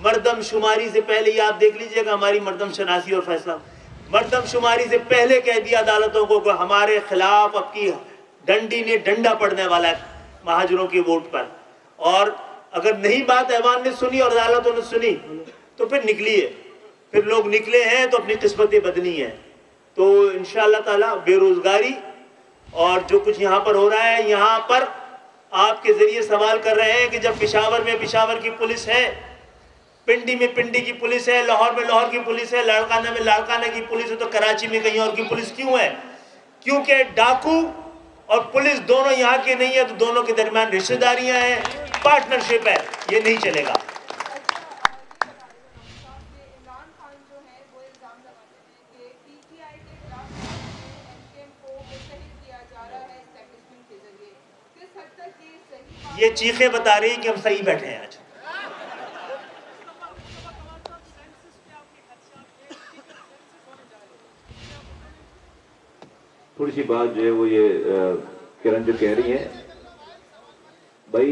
मर्दमशुमारी से पहले ही आप देख लीजिएगा हमारी मर्दमशनासी और फैसला, मर्दमशुमारी से पहले कह दिया अदालतों को कि हमारे खिलाफ आपकी डंडी ने डंडा पड़ने वाला है महाजरों के वोट पर। और अगर नहीं बात ऐवान ने सुनी और अदालतों ने सुनी तो फिर निकलिए, फिर लोग निकले हैं तो अपनी किस्मतें बदली हैं। तो इंशाअल्लाह ताला बेरोजगारी और जो कुछ यहाँ पर हो रहा है, यहाँ पर आपके जरिए सवाल कर रहे हैं कि जब पेशावर में पेशावर की पुलिस है, पिंडी में पिंडी की पुलिस है, लाहौर में लाहौर की पुलिस है, लाड़काना में लाड़काना की पुलिस है, तो कराची में कहीं और की पुलिस क्यों है? क्योंकि डाकू और पुलिस दोनों यहाँ के नहीं है, तो दोनों के दरमियान रिश्तेदारियां हैं, पार्टनरशिप है, ये नहीं चलेगा। ये चीखें बता रही है कि हम सही बैठे हैं आज। थोड़ी सी बात जो है वो ये किरण जो कह रही है भाई,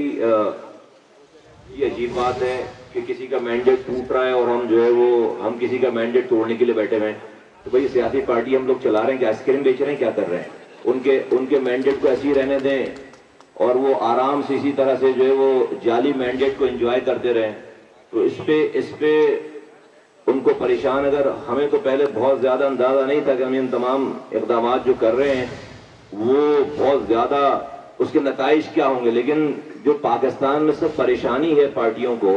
ये अजीब बात है कि किसी का मैंडेट टूट रहा है और हम जो है वो हम किसी का मैंडेट तोड़ने के लिए बैठे हुए हैं। तो भाई सियासी पार्टी हम लोग चला रहे हैं कि आइसक्रीम बेच रहे हैं, क्या कर रहे हैं? उनके मैंडेट को ऐसे ही रहने दें और वो आराम से इसी तरह से जो है वो जाली मैंडेट को एंजॉय करते रहे। तो इस पे उनको परेशान, अगर हमें तो पहले बहुत ज़्यादा अंदाज़ा नहीं था कि हम इन तमाम इक़दाम जो कर रहे हैं वो बहुत ज़्यादा उसके नताइज क्या होंगे, लेकिन जो पाकिस्तान में सब परेशानी है पार्टियों को,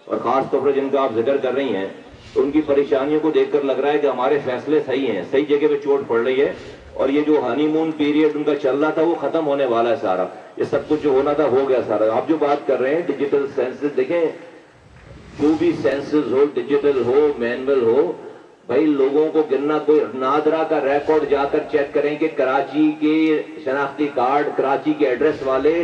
और ख़ास तौर पर जिनका आप जिक्र कर रही हैं, तो उनकी परेशानियों को देखकर लग रहा है कि हमारे फैसले सही हैं, सही जगह पे चोट पड़ रही है, और ये जो हनीमून पीरियड उनका चल रहा था वो ख़त्म होने वाला है सारा। ये सब कुछ जो होना था हो गया सारा। आप जो बात कर रहे हैं डिजिटल सेंसेस, देखें जो भी सेंसेस हो, डिजिटल हो, मैनुअल हो, भाई लोगों को गिनना, कोई नादरा का रिकॉर्ड जाकर चेक करें कि कराची के शनाख्ती कार्ड, कराची के एड्रेस वाले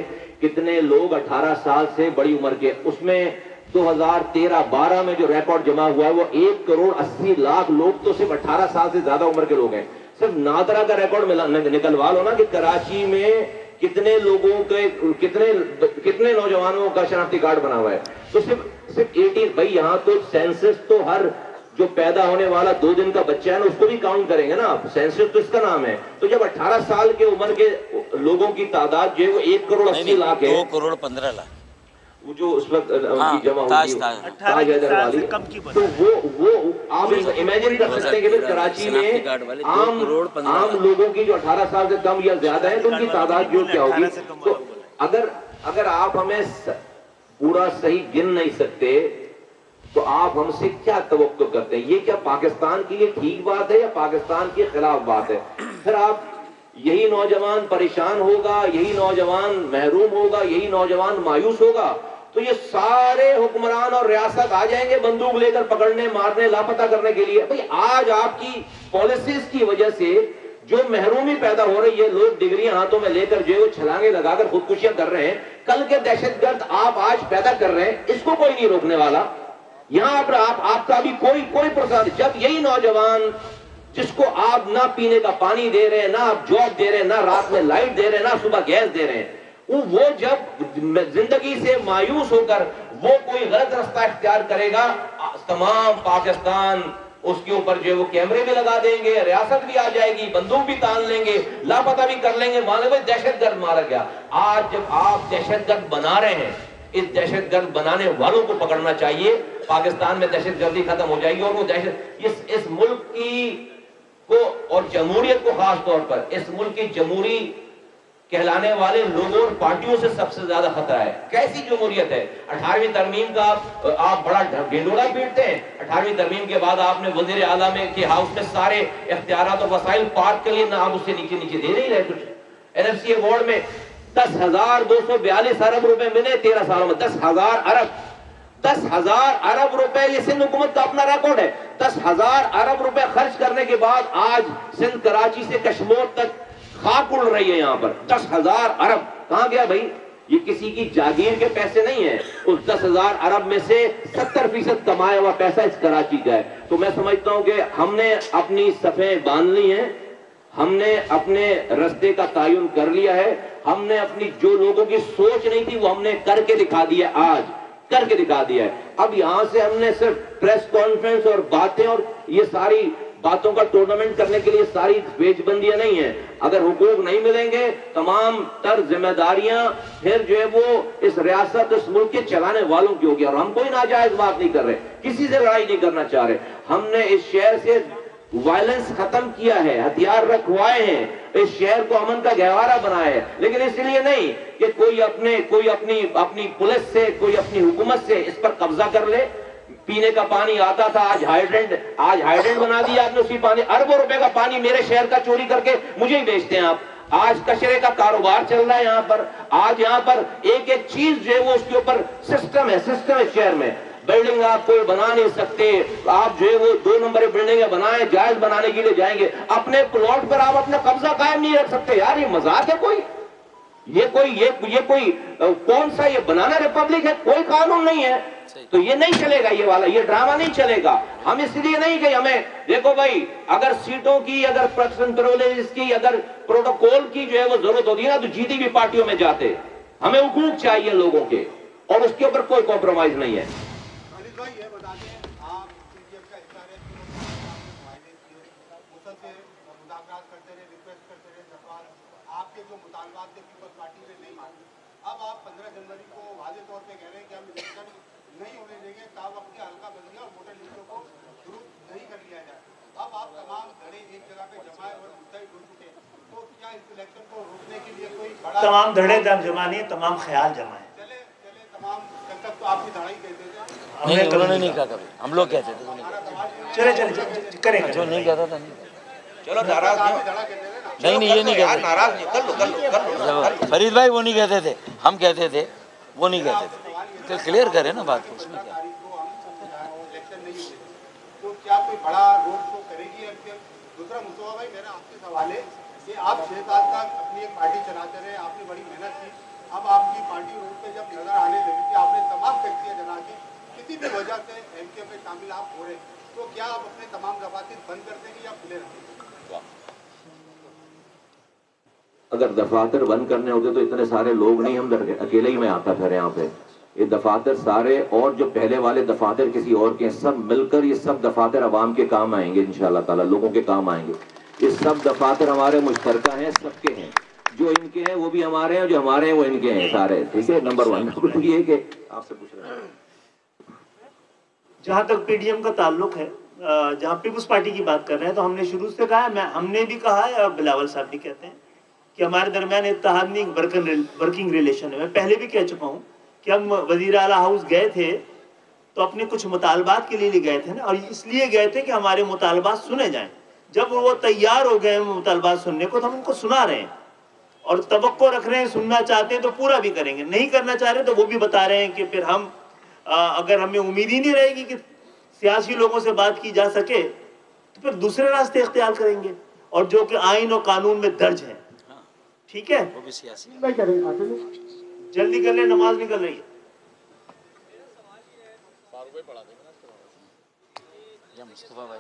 कितने लोग 18 साल से बड़ी उम्र के, उसमें 2013-12 में जो रिकॉर्ड जमा हुआ है वो 1,80,00,000 लोग तो सिर्फ 18 साल से ज्यादा उम्र के लोग हैं। सिर्फ नादरा का रिकॉर्ड निकलवा लो ना कि कराची में कितने लोगों के, कितने नौजवानों का शनाख्ती कार्ड बना हुआ है, तो सिर्फ 18। भाई यहाँ तो सेंसस तो हर जो पैदा होने वाला 2 दिन का बच्चा है ना उसको भी काउंट करेंगे ना आप, सेंसस तो इसका नाम है। तो जब 18 साल के उम्र के लोगों की तादाद जो है वो 1,80,00,000 है, 2,15,00,000 वो जो उस वक्त उनकी जमा होती है ताज हैदर वाली, तो वो आप इमेजिन कर सकते हैं कि फिर कराची में आम लोगों की जो 18 साल से कम या ज्यादा है तो उनकी तादाद जो क्या होगी। तो अगर आप हमें पूरा सही गिन नहीं सकते तो आप हमसे क्या तवक्को करते हैं? ये क्या पाकिस्तान के लिए ठीक बात है या पाकिस्तान के खिलाफ बात है? फिर आप यही नौजवान परेशान होगा, यही नौजवान महरूम होगा, यही नौजवान मायूस होगा, तो ये सारे हुक्मरान और रियासत आ जाएंगे बंदूक लेकर पकड़ने, मारने, लापता करने के लिए। भाई आज आपकी पॉलिसीज की वजह से जो महरूमी पैदा हो रही है, लोग डिग्रियां हाथों में लेकर जो छलांगे लगाकर खुदकुशियां कर रहे हैं, कल के दहशतगर्द आप आज पैदा कर रहे हैं, इसको कोई नहीं रोकने वाला। यहाँ पर आपका भी कोई प्रसाद, जब यही नौजवान जिसको आप ना पीने का पानी दे रहे हैं, ना आप जॉब दे रहे हैं, ना रात में लाइट दे रहे हैं, ना सुबह गैस दे रहे हैं, वो जब जिंदगी से मायूस होकर वो कोई गलत रास्ता इख्तियार करेगा, तमाम पाकिस्तान उसके ऊपर जो वो कैमरे भी लगा देंगे, रियासत भी आ जाएगी, बंदूक भी तान लेंगे, लापता भी कर लेंगे, मान लो दहशतगर्द मारा गया। आज जब आप दहशतगर्द बना रहे हैं, इस दहशतगर्द बनाने वालों को पकड़ना चाहिए। पाकिस्तान में दहशतगर्दी खत्म हो जाएगी और वो दहशत इस मुल्क की को और जमहूरियत को, खास तौर पर इस मुल्क की जमहूरी कहलाने वाले लोगों और पार्टियों से सबसे ज्यादा खतरा है। कैसी जमहूरियत है? 18वीं तरमीम का आप बड़ा ढिंडोरा पीटते हैं। 18वीं तरमीम के बाद आपने वजीर आला में के हाउस में सारे इख्तियारात और वसाइल पार्क के लिए ना आप उससे नीचे दे नहीं रहे कुछ। NFC अवार्ड में 10,242 अरब रुपए मिले 13 सालों में। 10,000 अरब रुपए, ये सिंध हुकूमत का अपना रिकॉर्ड है। 10,000 अरब रुपए खर्च करने के बाद आज सिंध कराची से कश्मीर तक खाक उड़ रही है। यहाँ पर 10,000 अरब कहाँ गया भाई? ये किसी की जागीर के पैसे नहीं है। उस 10,000 अरब में से 70% कमाया हुआ पैसा इस कराची का है। तो मैं समझता हूँ कि हमने अपनी सफ़ें बांध ली हैं, हमने अपने रास्ते का तयन कर लिया है, हमने अपनी जो लोगों की सोच नहीं थी वो हमने करके दिखा दिया, आज करके दिखा दिया है। अब यहां से हमने सिर्फ प्रेस कॉन्फ्रेंस और बातें और ये सारी बातों का टूर्नामेंट करने के लिए सारी पेचबंदियां नहीं है। अगर हुकूक नहीं मिलेंगे, तमाम तर जिम्मेदारियां फिर जो है वो इस रियासत, इस मुल्क के चलाने वालों की होगी। और हम कोई नाजायज बात नहीं कर रहे, किसी से लड़ाई नहीं करना चाह रहे। हमने इस शहर से वायलेंस खत्म किया है, हथियार रखवाए हैं, इस शहर को अमन का गहवारा बनाया है, लेकिन इसलिए नहीं कि कोई अपनी पुलिस से, कोई अपनी हुकूमत से इस पर कब्जा कर ले। पीने का पानी आता था, आज हाइड्रेंट बना दिया आपने। उसी पानी, अरबों रुपए का पानी मेरे शहर का चोरी करके मुझे ही बेचते हैं आप। आज कचरे का कारोबार चल रहा है यहाँ पर। आज यहाँ पर एक एक चीज जो है वो उसके ऊपर सिस्टम है शहर में। बिल्डिंग आप कोई बना नहीं सकते, आप जो है वो 2 नंबर बिल्डिंग बनाए, जायज बनाने के लिए जाएंगे, अपने प्लॉट पर आप अपना कब्जा कायम नहीं रख सकते। यार ये मजाक है कोई? ये कोई कौन सा ये बनाना रिपब्लिक है? कोई कानून नहीं है, तो ये नहीं चलेगा, ये वाला ये ड्रामा नहीं चलेगा। हम इसलिए नहीं कि हमें, देखो भाई, अगर सीटों की, अगर प्रिविलेज की, अगर प्रोटोकॉल की जो है वो जरूरत होती है ना, तो जीती भी पार्टियों में जाते। हमें हुकूक चाहिए लोगों के, और उसके ऊपर कोई कॉम्प्रोमाइज नहीं है। ये बता दें, आप PTF का हिस्सा रहे, मुज़ाकरात करते रहे, रिक्वेस्ट करते रहे, आपके जो मुतालबात थे पीपल्स पार्टी में नहीं माने। अब आप 15 जनवरी को वादे तौर पे कह रहे हैं कि हम इलेक्शन नहीं होने देंगे, ताब वक्त के हल्का बदलिया और वोटर लिस्टों को दुरुस्त नहीं कर लिया जाए। अब आप तमाम धड़े एक जगह पे जमाए और मुद्दे हो चुके हैं, तो क्या इस इलेक्शन को रोकने के लिए कोई बड़ा तमाम धड़े जमा नहीं, तमाम ख्याल जमा है। चले तमाम कल तक तो आपकी धड़ा ही कहते थे, नहीं, उन्होंने नहीं कहा कभी, हम लोग कहते थे। चले करें जो नहीं कहता था नहीं। चलो नाराज नहीं, ये नहीं कहते, नाराज नहीं, कर लो। फरीद भाई वो नहीं कहते थे, हम कहते थे, वो नहीं कहते थे। तो क्लियर करें ना बात, उसमें क्या। तो क्या कोई बड़ा रोड शो करेगी? दूसरा मुस्तफा भाई, मेरा आपसे सवाल है कि आप 6 साल तक अपनी एक पार्टी चलाते रहे, आपने बड़ी मेहनत की, अब आपकी पार्टी रोड पे जब नजर आने लगी कि आपने तमाम फैक्ट्रियां जला के किसी भी वजह से एमके में शामिल आप हो रहे, तो क्या आप अपने तमाम दफातर बंद कर देंगे या खुले रखेंगे? अगर दफातर बंद करने होते तो इतने सारे लोग नहीं, हम अकेले ही मैं आता फिर यहाँ पे। ये दफातर सारे और जो पहले वाले दफातर किसी और के, सब मिलकर ये सब दफातर अवाम के काम आएंगे इंशाल्लाह ताला, लोगों के काम आएंगे। ये सब दफातर हमारे मुश्तरका हैं, सबके हैं, जो इनके हैं वो भी हमारे हैं, जो हमारे हैं वो इनके हैं सारे, ठीक है। नंबर 1। नंबर 2 ये कि आपसे पूछ रहे हैं, जहाँ तक पीडीएम का ताल्लुक है, जहाँ पीपुल्स पार्टी की बात कर रहे हैं, तो हमने शुरू से कहा है, हमने भी कहा है और बिलावल साहब भी कहते हैं कि हमारे दरमियान इत्तेहाद नहीं, वर्किंग रिलेशन है। मैं पहले भी कह चुका हूँ कि हम वज़ीर आला हाउस गए थे तो अपने कुछ मुतालबात के लिए गए थे ना, और इसलिए गए थे कि हमारे मुतालबात सुने जाएं। जब वो तैयार हो गए मुतालबात सुनने को, तो हम उनको सुना रहे हैं और तवक्को रख रहे हैं, सुनना चाहते हैं तो पूरा भी करेंगे, नहीं करना चाह रहे तो वो भी बता रहे हैं कि फिर हम अगर हमें उम्मीद ही नहीं रहेगी कि सियासी लोगों से बात की जा सके तो फिर दूसरे रास्ते इख्तियार करेंगे, और जो कि आइन और कानून में दर्ज है। ठीक है, वो भी सियासी जल्दी कर ले, नमाज निकल रही है। मुस्तफा भाई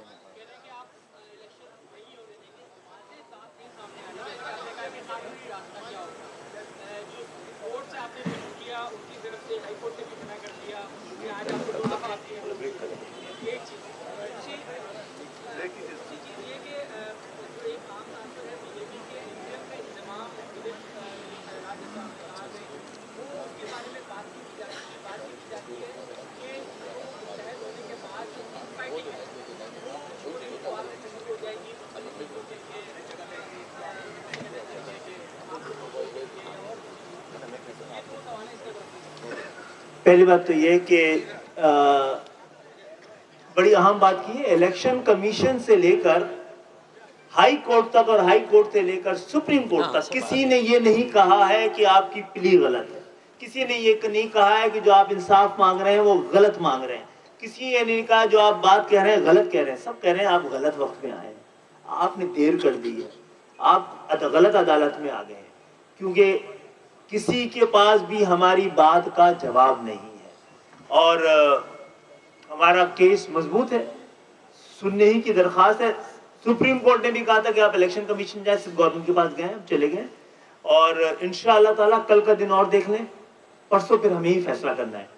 पहली बात तो ये कि बड़ी अहम बात की है, इलेक्शन कमीशन से लेकर हाई कोर्ट तक और हाई कोर्ट से लेकर सुप्रीम कोर्ट तक किसी ने ये नहीं कहा है कि आपकी प्ली गलत है, किसी ने ये नहीं कहा है कि जो आप इंसाफ मांग रहे हैं वो गलत मांग रहे हैं, किसी ने नहीं कहा जो आप बात कह रहे हैं गलत कह रहे हैं। सब कह रहे हैं आप गलत वक्त में आए हैं, आपने देर कर दी है, आप गलत अदालत में आ गए हैं, क्योंकि किसी के पास भी हमारी बात का जवाब नहीं है और हमारा केस मजबूत है, सुनने ही की दरख्वास्त है। सुप्रीम कोर्ट ने भी कहा था कि आप इलेक्शन कमीशन जैसे गवर्नमेंट के पास गए, हम चले गए और इंशाअल्लाह ताला कल का दिन और देख लें, परसों फिर हमें ही फैसला करना है।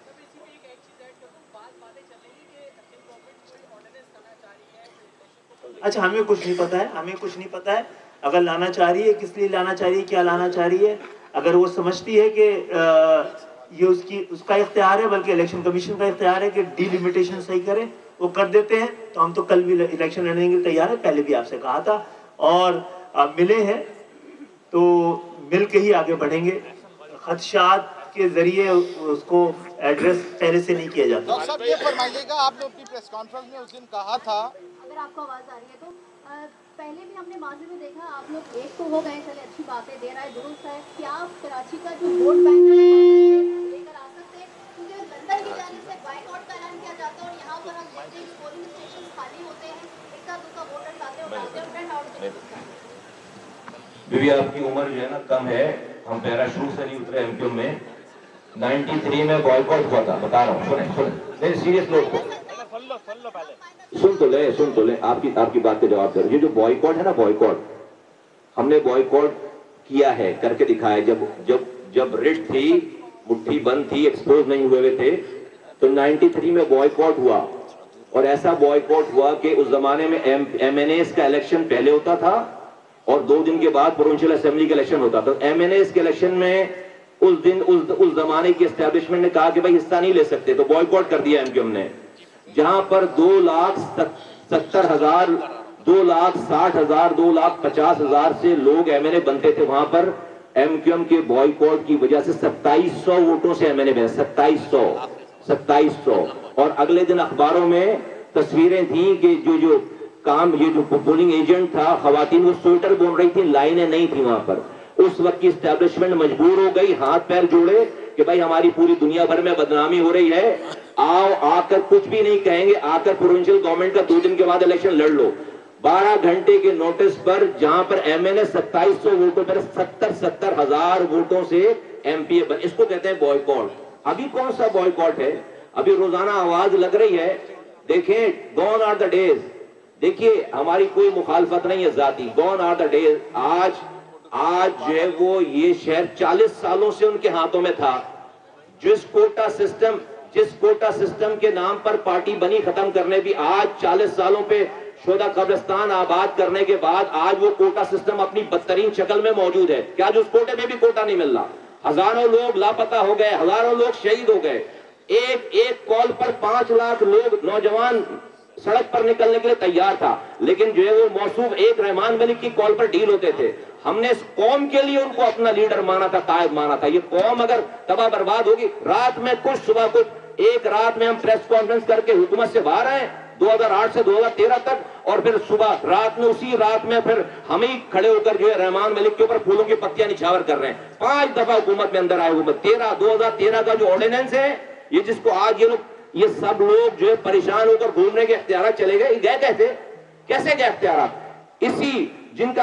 अच्छा, हमें कुछ नहीं पता है, हमें कुछ नहीं पता है। अगर लाना चाह रही है, किस लिए लाना चाह रही है, क्या लाना चाह रही है, अगर वो समझती है कि ये उसका इख्तियार है, बल्कि इलेक्शन कमीशन का इख्तियार है कि डिलिमिटेशन सही करे, वो कर देते हैं, तो हम तो कल भी इलेक्शन लड़ने के लिए तैयार है। पहले भी आपसे कहा था और आप मिले हैं तो मिल के ही आगे बढ़ेंगे। खदशात के जरिए उसको एड्रेस पहले से नहीं किया जाता। डॉक्टर साहब ये फरमाइएगा, आपने अपनी प्रेस कॉन्फ्रेंस में उस दिन कहा था, अगर आपको आवाज़ आ रही है तो पहले भी हमने माजी में देखा, आप लोग एक तो हो गए, चले अच्छी बातें दे रहा है, दुरुस्त है, क्या आप कराची का जो वोट बैंक लेकर आ सकते हैं, क्योंकि लंदन की जानिब से बाइकआउट का ऐलान किया जाता है और यहाँ पर हम देखते हैं पोलिंग स्टेशन खाली होते हैं, इतना दूसरा वोटर लाते हैं और लाते हैं फ्रेंड आउट। बीवी आपकी उम्र जो है ना कम है, हम पैराशूट से नहीं उतरे एमक्यू में, 93 में बॉयकॉट हुआ था, बता रहा हूँ, सुने सीरियस लोग सुन तो ले आपकी बात का जवाब दो। ये जो बॉयकॉट है ना, बॉयकॉट हमने बॉयकॉट किया है, करके दिखाया। जब रिट थी, मुट्ठी बंद थी, एक्सपोज नहीं हुए थे, तो 93 में बॉयकॉट हुआ। और ऐसा बॉयकॉट हुआ कि उस जमाने में MNAs का इलेक्शन पहले होता था और 2 दिन के बाद प्रोविंशियल असेंबली का इलेक्शन होता था। MNAs के इलेक्शन में उस दिन उस जमाने की एस्टेब्लिशमेंट ने कहा कि भाई हिस्सा नहीं ले सकते, तो बॉयकॉट कर दिया एमक्यूएम ने। जहां पर 2,70,000, 2,60,000, 2,50,000 से लोग एमएनए बनते थे, वहां पर एमक्यूएम के बॉयकॉट की वजह से 2700 वोटों से एमएनए बने। 2700। और अगले दिन अखबारों में तस्वीरें थी कि जो काम, ये जो पोलिंग एजेंट था, खवातीन वो स्वेटर बुन रही थी, लाइनें नहीं थी वहां पर। उस वक्त की एस्टेब्लिशमेंट मजबूर हो गई, हाथ पैर जोड़े कि भाई हमारी पूरी दुनिया भर में बदनामी हो रही है, आओ आकर कुछ भी नहीं कहेंगे, आकर प्रोविंशियल गवर्नमेंट का 2 दिन के बाद इलेक्शन लड़ लो। 12 घंटे के नोटिस पर, जहां पर एमएनए 2700 वोटों पर 70,000 वोटों से एमपीए बन, इसको कहते हैं बॉयकॉट। अभी कौन सा बॉयकॉट है? अभी रोजाना आवाज लग रही है। देखें, गॉन आर द डेज। देखिए, हमारी कोई मुखालफत नहीं है जाती, गॉन आर द डेज। आज जो है वो ये शहर 40 सालों से उनके हाथों में था। जिस कोटा सिस्टम के नाम पर पार्टी बनी खत्म करने, भी आज 40 सालों पे शोधा कब्रिस्तान आबाद करने के बाद आज वो कोटा सिस्टम अपनी बदतरीन शक्ल में मौजूद है कि आज उस कोटे में भी कोटा नहीं मिल रहा। हजारों लोग लापता हो गए, हजारों लोग शहीद हो गए। एक कॉल पर 5 लाख लोग, नौजवान सड़क पर निकलने के लिए तैयार था, लेकिन जो है वो मौसूफ एक रहमान मलिक की कॉल पर डील होते थे। हमने इस कौम के लिए उनको अपना लीडर माना था, कायद माना था। ये कौम अगर तबाह बर्बाद होगी, रात में कुछ सुबह कुछ, एक रात में हम प्रेस कॉन्फ्रेंस करके हुकूमत से बाहर आए 2008 से 2013 तक, और फिर सुबह रात में, उसी रात में फिर हम ही खड़े होकर जो है रहमान मलिक के ऊपर फूलों की पत्तियां निछावर कर रहे हैं। 5 दफा हुकूमत में अंदर आए। हुकूमत 2013 का जो ऑर्डिनेंस है, ये जिसको आज ये सब लोग जो है परेशान होकर घूमने के इख्तियार चले गए, गए कैसे गए इख्तियार? इसी जिनके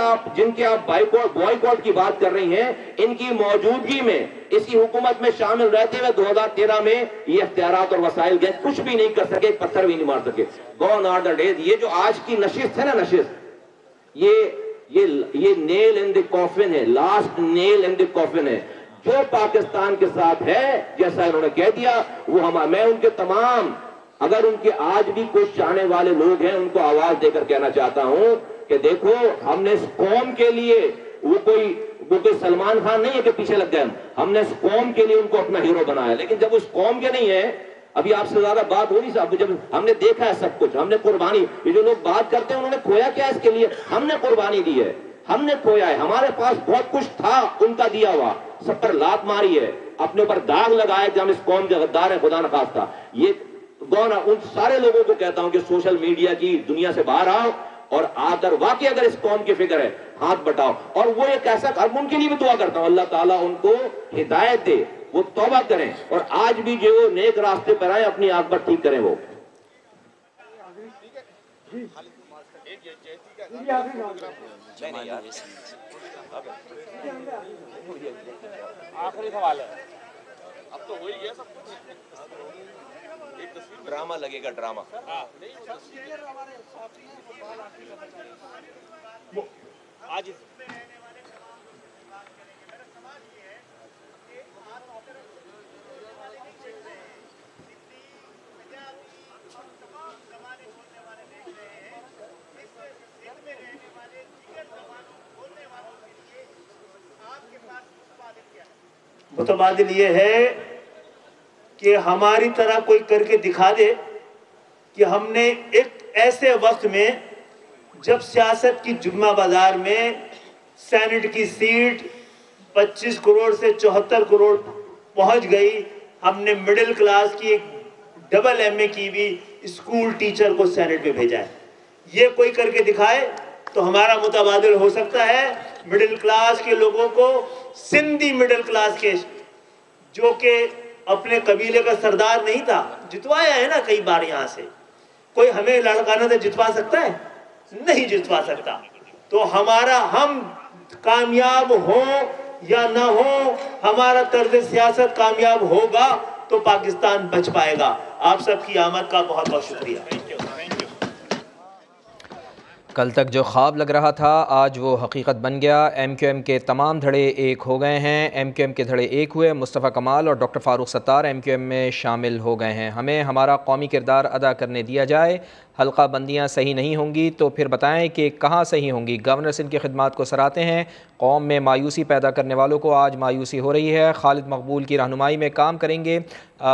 आप बॉयकॉट की बात कर रही हैं, इनकी मौजूदगी में, इसी हुकूमत में शामिल रहते हुए 2013 में ये इख्तियारात और वसाइल गए, कुछ भी नहीं कर सके, एक पत्थर भी नहीं मार सके। Gone are the days. ये जो आज की नशिस्त है ना, नशिस्त, ये नेल इन द कॉफिन है, last nail in the coffin है। जो पाकिस्तान के साथ है, जैसा इन्होंने कह दिया, वो मैं उनके तमाम, अगर उनके आज भी कुछ चाहने वाले लोग हैं, उनको आवाज देकर कहना चाहता हूं कि देखो, हमने इस कौम के लिए, वो कोई सलमान खान नहीं है कि पीछे लग गए, हमने इस कौम के लिए उनको अपना हीरो बनाया। लेकिन जब उस कौम के नहीं है, अभी आपसे ज्यादा बात हो नहीं साहब, जब हमने देखा है सब कुछ, हमने कुर्बानी, ये जो लोग बात करते हैं उन्होंने खोया क्या इसके लिए? हमने कुर्बानी दी है, हमने खोया है। हमारे पास बहुत कुछ था उनका दिया हुआ, सब पर लात मारी है, अपने ऊपर दाग लगाया कि हम इस कौम के गद्दार हैं, खुदा न खास्ता। ये कौन? उन सारे लोगों को कहता हूं कि सोशल मीडिया की दुनिया से बाहर आओ और आकर वाकई अगर इस कौम की फिक्र है, हाथ बटाओ। और वो एक ऐसा, अब उनके लिए भी दुआ करता हूं, अल्लाह ताला उनको हिदायत दे, वो तौबा करें और आज भी जो वो नेक रास्ते पर आए, अपनी आंख ठीक करें। वो आखिरी सवाल है, अब तो हो ही गया सब कुछ, एक तस्वीर ड्रामा लगेगा, ड्रामा। आज मुतबादिल ये है कि हमारी तरह कोई करके दिखा दे कि हमने एक ऐसे वक्त में, जब सियासत की जुम्मा बाजार में सेनेट की सीट 25 करोड़ से 74 करोड़ पहुंच गई, हमने मिडिल क्लास की एक डबल एमए की भी स्कूल टीचर को सेनेट में भेजा है। ये कोई करके दिखाए तो हमारा मुतबादिल हो सकता है मिडिल क्लास के लोगों को, सिंधी मिडिल क्लास के, जो कि अपने कबीले का सरदार नहीं था, जितवाया है ना कई बार यहाँ से। कोई हमें लड़काना से जितवा सकता है? नहीं जितवा सकता। तो हमारा, हम कामयाब हो या ना हो, हमारा तर्ज सियासत कामयाब होगा तो पाकिस्तान बच पाएगा। आप सबकी आमद का बहुत बहुत शुक्रिया। कल तक जो ख्वाब लग रहा था आज वो हकीकत बन गया। MQM के तमाम धड़े एक हो गए हैं। MQM के धड़े एक हुए। मुस्तफ़ा कमाल और डॉक्टर फ़ारूक सत्तार MQM में शामिल हो गए हैं। हमें हमारा कौमी किरदार अदा करने दिया जाए। हल्का बंदियाँ सही नहीं होंगी तो फिर बताएं कि कहाँ सही होंगी। गवर्नर सिंध की खिदमात को सराहते हैं। कौम में मायूसी पैदा करने वालों को आज मायूसी हो रही है। खालिद मकबूल की रहनुमाई में काम करेंगे।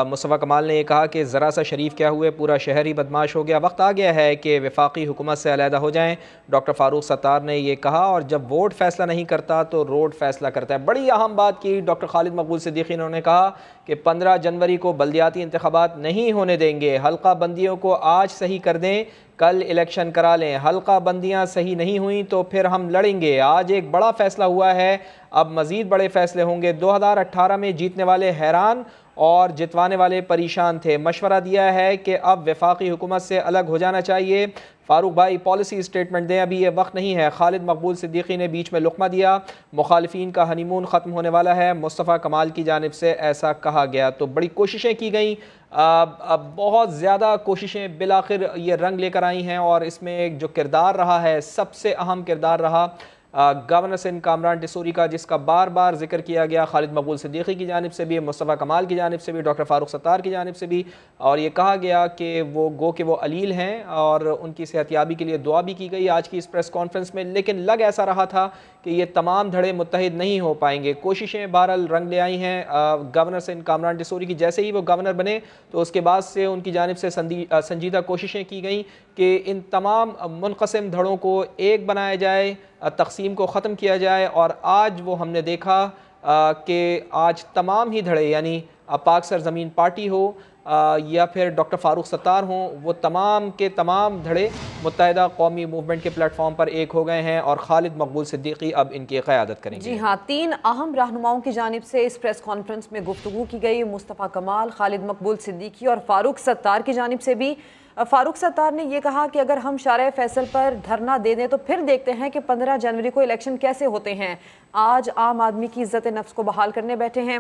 मुस्तफ़ा कमाल ने यह कहा कि ज़रा सा शरीफ क्या हुए, पूरा शहर ही बदमाश हो गया। वक्त आ गया है कि वफाकी हुकूमत से अलहदा हो जाएँ। डॉक्टर फ़ारूक सत्तार ने यह कहा और जब वोट फ़ैसला नहीं करता तो रोड फ़ैसला करता है। बड़ी अहम बात की डॉक्टर खालिद मकबूल सिद्दीकी। उन्होंने कहा कि 15 जनवरी को बल्दियाती इंतखाबात नहीं होने देंगे। हल्का बंदियों को आज सही कर दें, कल इलेक्शन करा लें। हल्का बंदियाँ सही नहीं हुई तो फिर हम लड़ेंगे। आज एक बड़ा फ़ैसला हुआ है, अब मज़ीद बड़े फ़ैसले होंगे। 2018 में जीतने वाले हैरान और जितवाने वाले परेशान थे। मशवरा दिया है कि अब वफाकी हुकूमत से अलग हो जाना चाहिए। फ़ारूक भाई पॉलिसी स्टेटमेंट दें, अभी ये वक्त नहीं है। खालिद मकबूल सिद्दीकी ने बीच में लुक़मा दिया। मुखालिफिन का हनीमून ख़त्म होने वाला है। मुस्तफ़ा कमाल की जानिब से ऐसा कहा गया। तो बड़ी कोशिशें की गई, बहुत ज़्यादा कोशिशें बिलाखिर ये रंग लेकर आई हैं और इसमें एक जो किरदार रहा है, सबसे अहम किरदार रहा गवर्नर सिंध कामरान टिसूरी का, जिसका बार बार जिक्र किया गया खालिद मकबूल सिद्दीकी की जानिब से भी, मुस्तफ़ा कमाल की जानिब से भी, डॉक्टर फ़ारूक सत्तार की जानिब से भी। और ये कहा गया कि वो गो के वो अलील हैं और उनकी सेहतियाबी के लिए दुआ भी की गई आज की इस प्रेस कॉन्फ्रेंस में। लेकिन लग ऐसा रहा था कि ये तमाम धड़े मुत्तहिद नहीं हो पाएंगे। कोशिशें बहरहाल रंग ले आई हैं गवर्नर सिंध कामरान टिसूरी की। जैसे ही वो गवर्नर बने तो उसके बाद से उनकी जानिब से संजीदा कोशिशें की गई कि इन तमाम मुनक़सिम धड़ों को एक बनाया जाए, तक़सीम को ख़त्म किया जाए। और आज वो हमने देखा कि आज तमाम ही धड़े, यानी पाक सरज़मीन पार्टी हो या फिर डॉक्टर फ़ारूक सत्तार हों, वो तमाम के तमाम धड़े मुत्तहिदा कौमी मूवमेंट के प्लेटफॉर्म पर एक हो गए हैं और खालिद मकबूल सिद्दीकी अब इनकी क़यादत करेंगे। जी हाँ, 3 अहम रहनुमाओं की जानिब से इस प्रेस कॉन्फ्रेंस में गुफ्तगू की गई। मुस्तफ़ा कमाल, खालिद मकबूल सिद्दीकी और फ़ारूक सत्तार की जानिब से भी। फ़ारूक सत्तार ने यह कहा कि अगर हम शारे फैसल पर धरना दे दें तो फिर देखते हैं कि 15 जनवरी को इलेक्शन कैसे होते हैं। आज आम आदमी की इज़्ज़त नफ्स को बहाल करने बैठे हैं।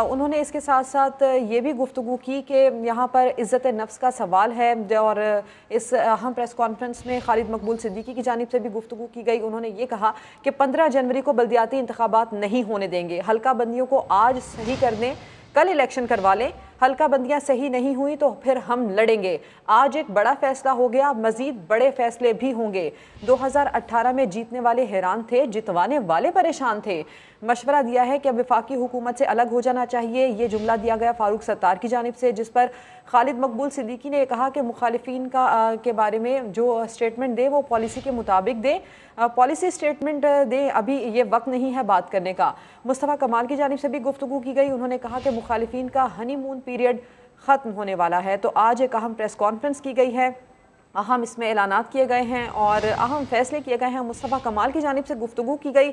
उन्होंने इसके साथ साथ ये भी गुफ्तगू की कि यहाँ पर इज़्ज़त नफ्स का सवाल है और इस अहम प्रेस कॉन्फ्रेंस में खालिद मकबूल सिद्दीकी की जानिब से भी गुफ्तगू की गई। उन्होंने ये कहा कि 15 जनवरी को बल्दियाती इंतखाबात नहीं होने देंगे। हल्का बंदियों को आज सही कर दें, कल इलेक्शन करवा लें। हल्का बंदियाँ सही नहीं हुई तो फिर हम लड़ेंगे। आज एक बड़ा फैसला हो गया, मज़ीद बड़े फैसले भी होंगे। 2018 में जीतने वाले हैरान थे, जितवाने वाले परेशान थे। मशवरा दिया है कि अब वफाकी हुकूमत से अलग हो जाना चाहिए। ये जुमला दिया गया फ़ारूक सत्तार की जानिब से, जिस पर खालिद मकबूल सिद्दीकी ने कहा कि मुखालिफिन के बारे में जो स्टेटमेंट दे वो पॉलिसी के मुताबिक दे, पॉलिसी स्टेटमेंट दे, अभी ये वक्त नहीं है बात करने का। मुस्तफ़ा कमाल की जानिब से भी गुफ्तगू की गई। उन्होंने कहा कि मुखालिफिन का हनीमून पीरियड ख़त्म होने वाला है। तो आज एक अहम प्रेस कॉन्फ्रेंस की गई है, अहम इसमें ऐलानात किए गए हैं और अहम फैसले किए गए हैं। मुस्तफ़ा कमाल की जानिब से गुफ्तगू की गई।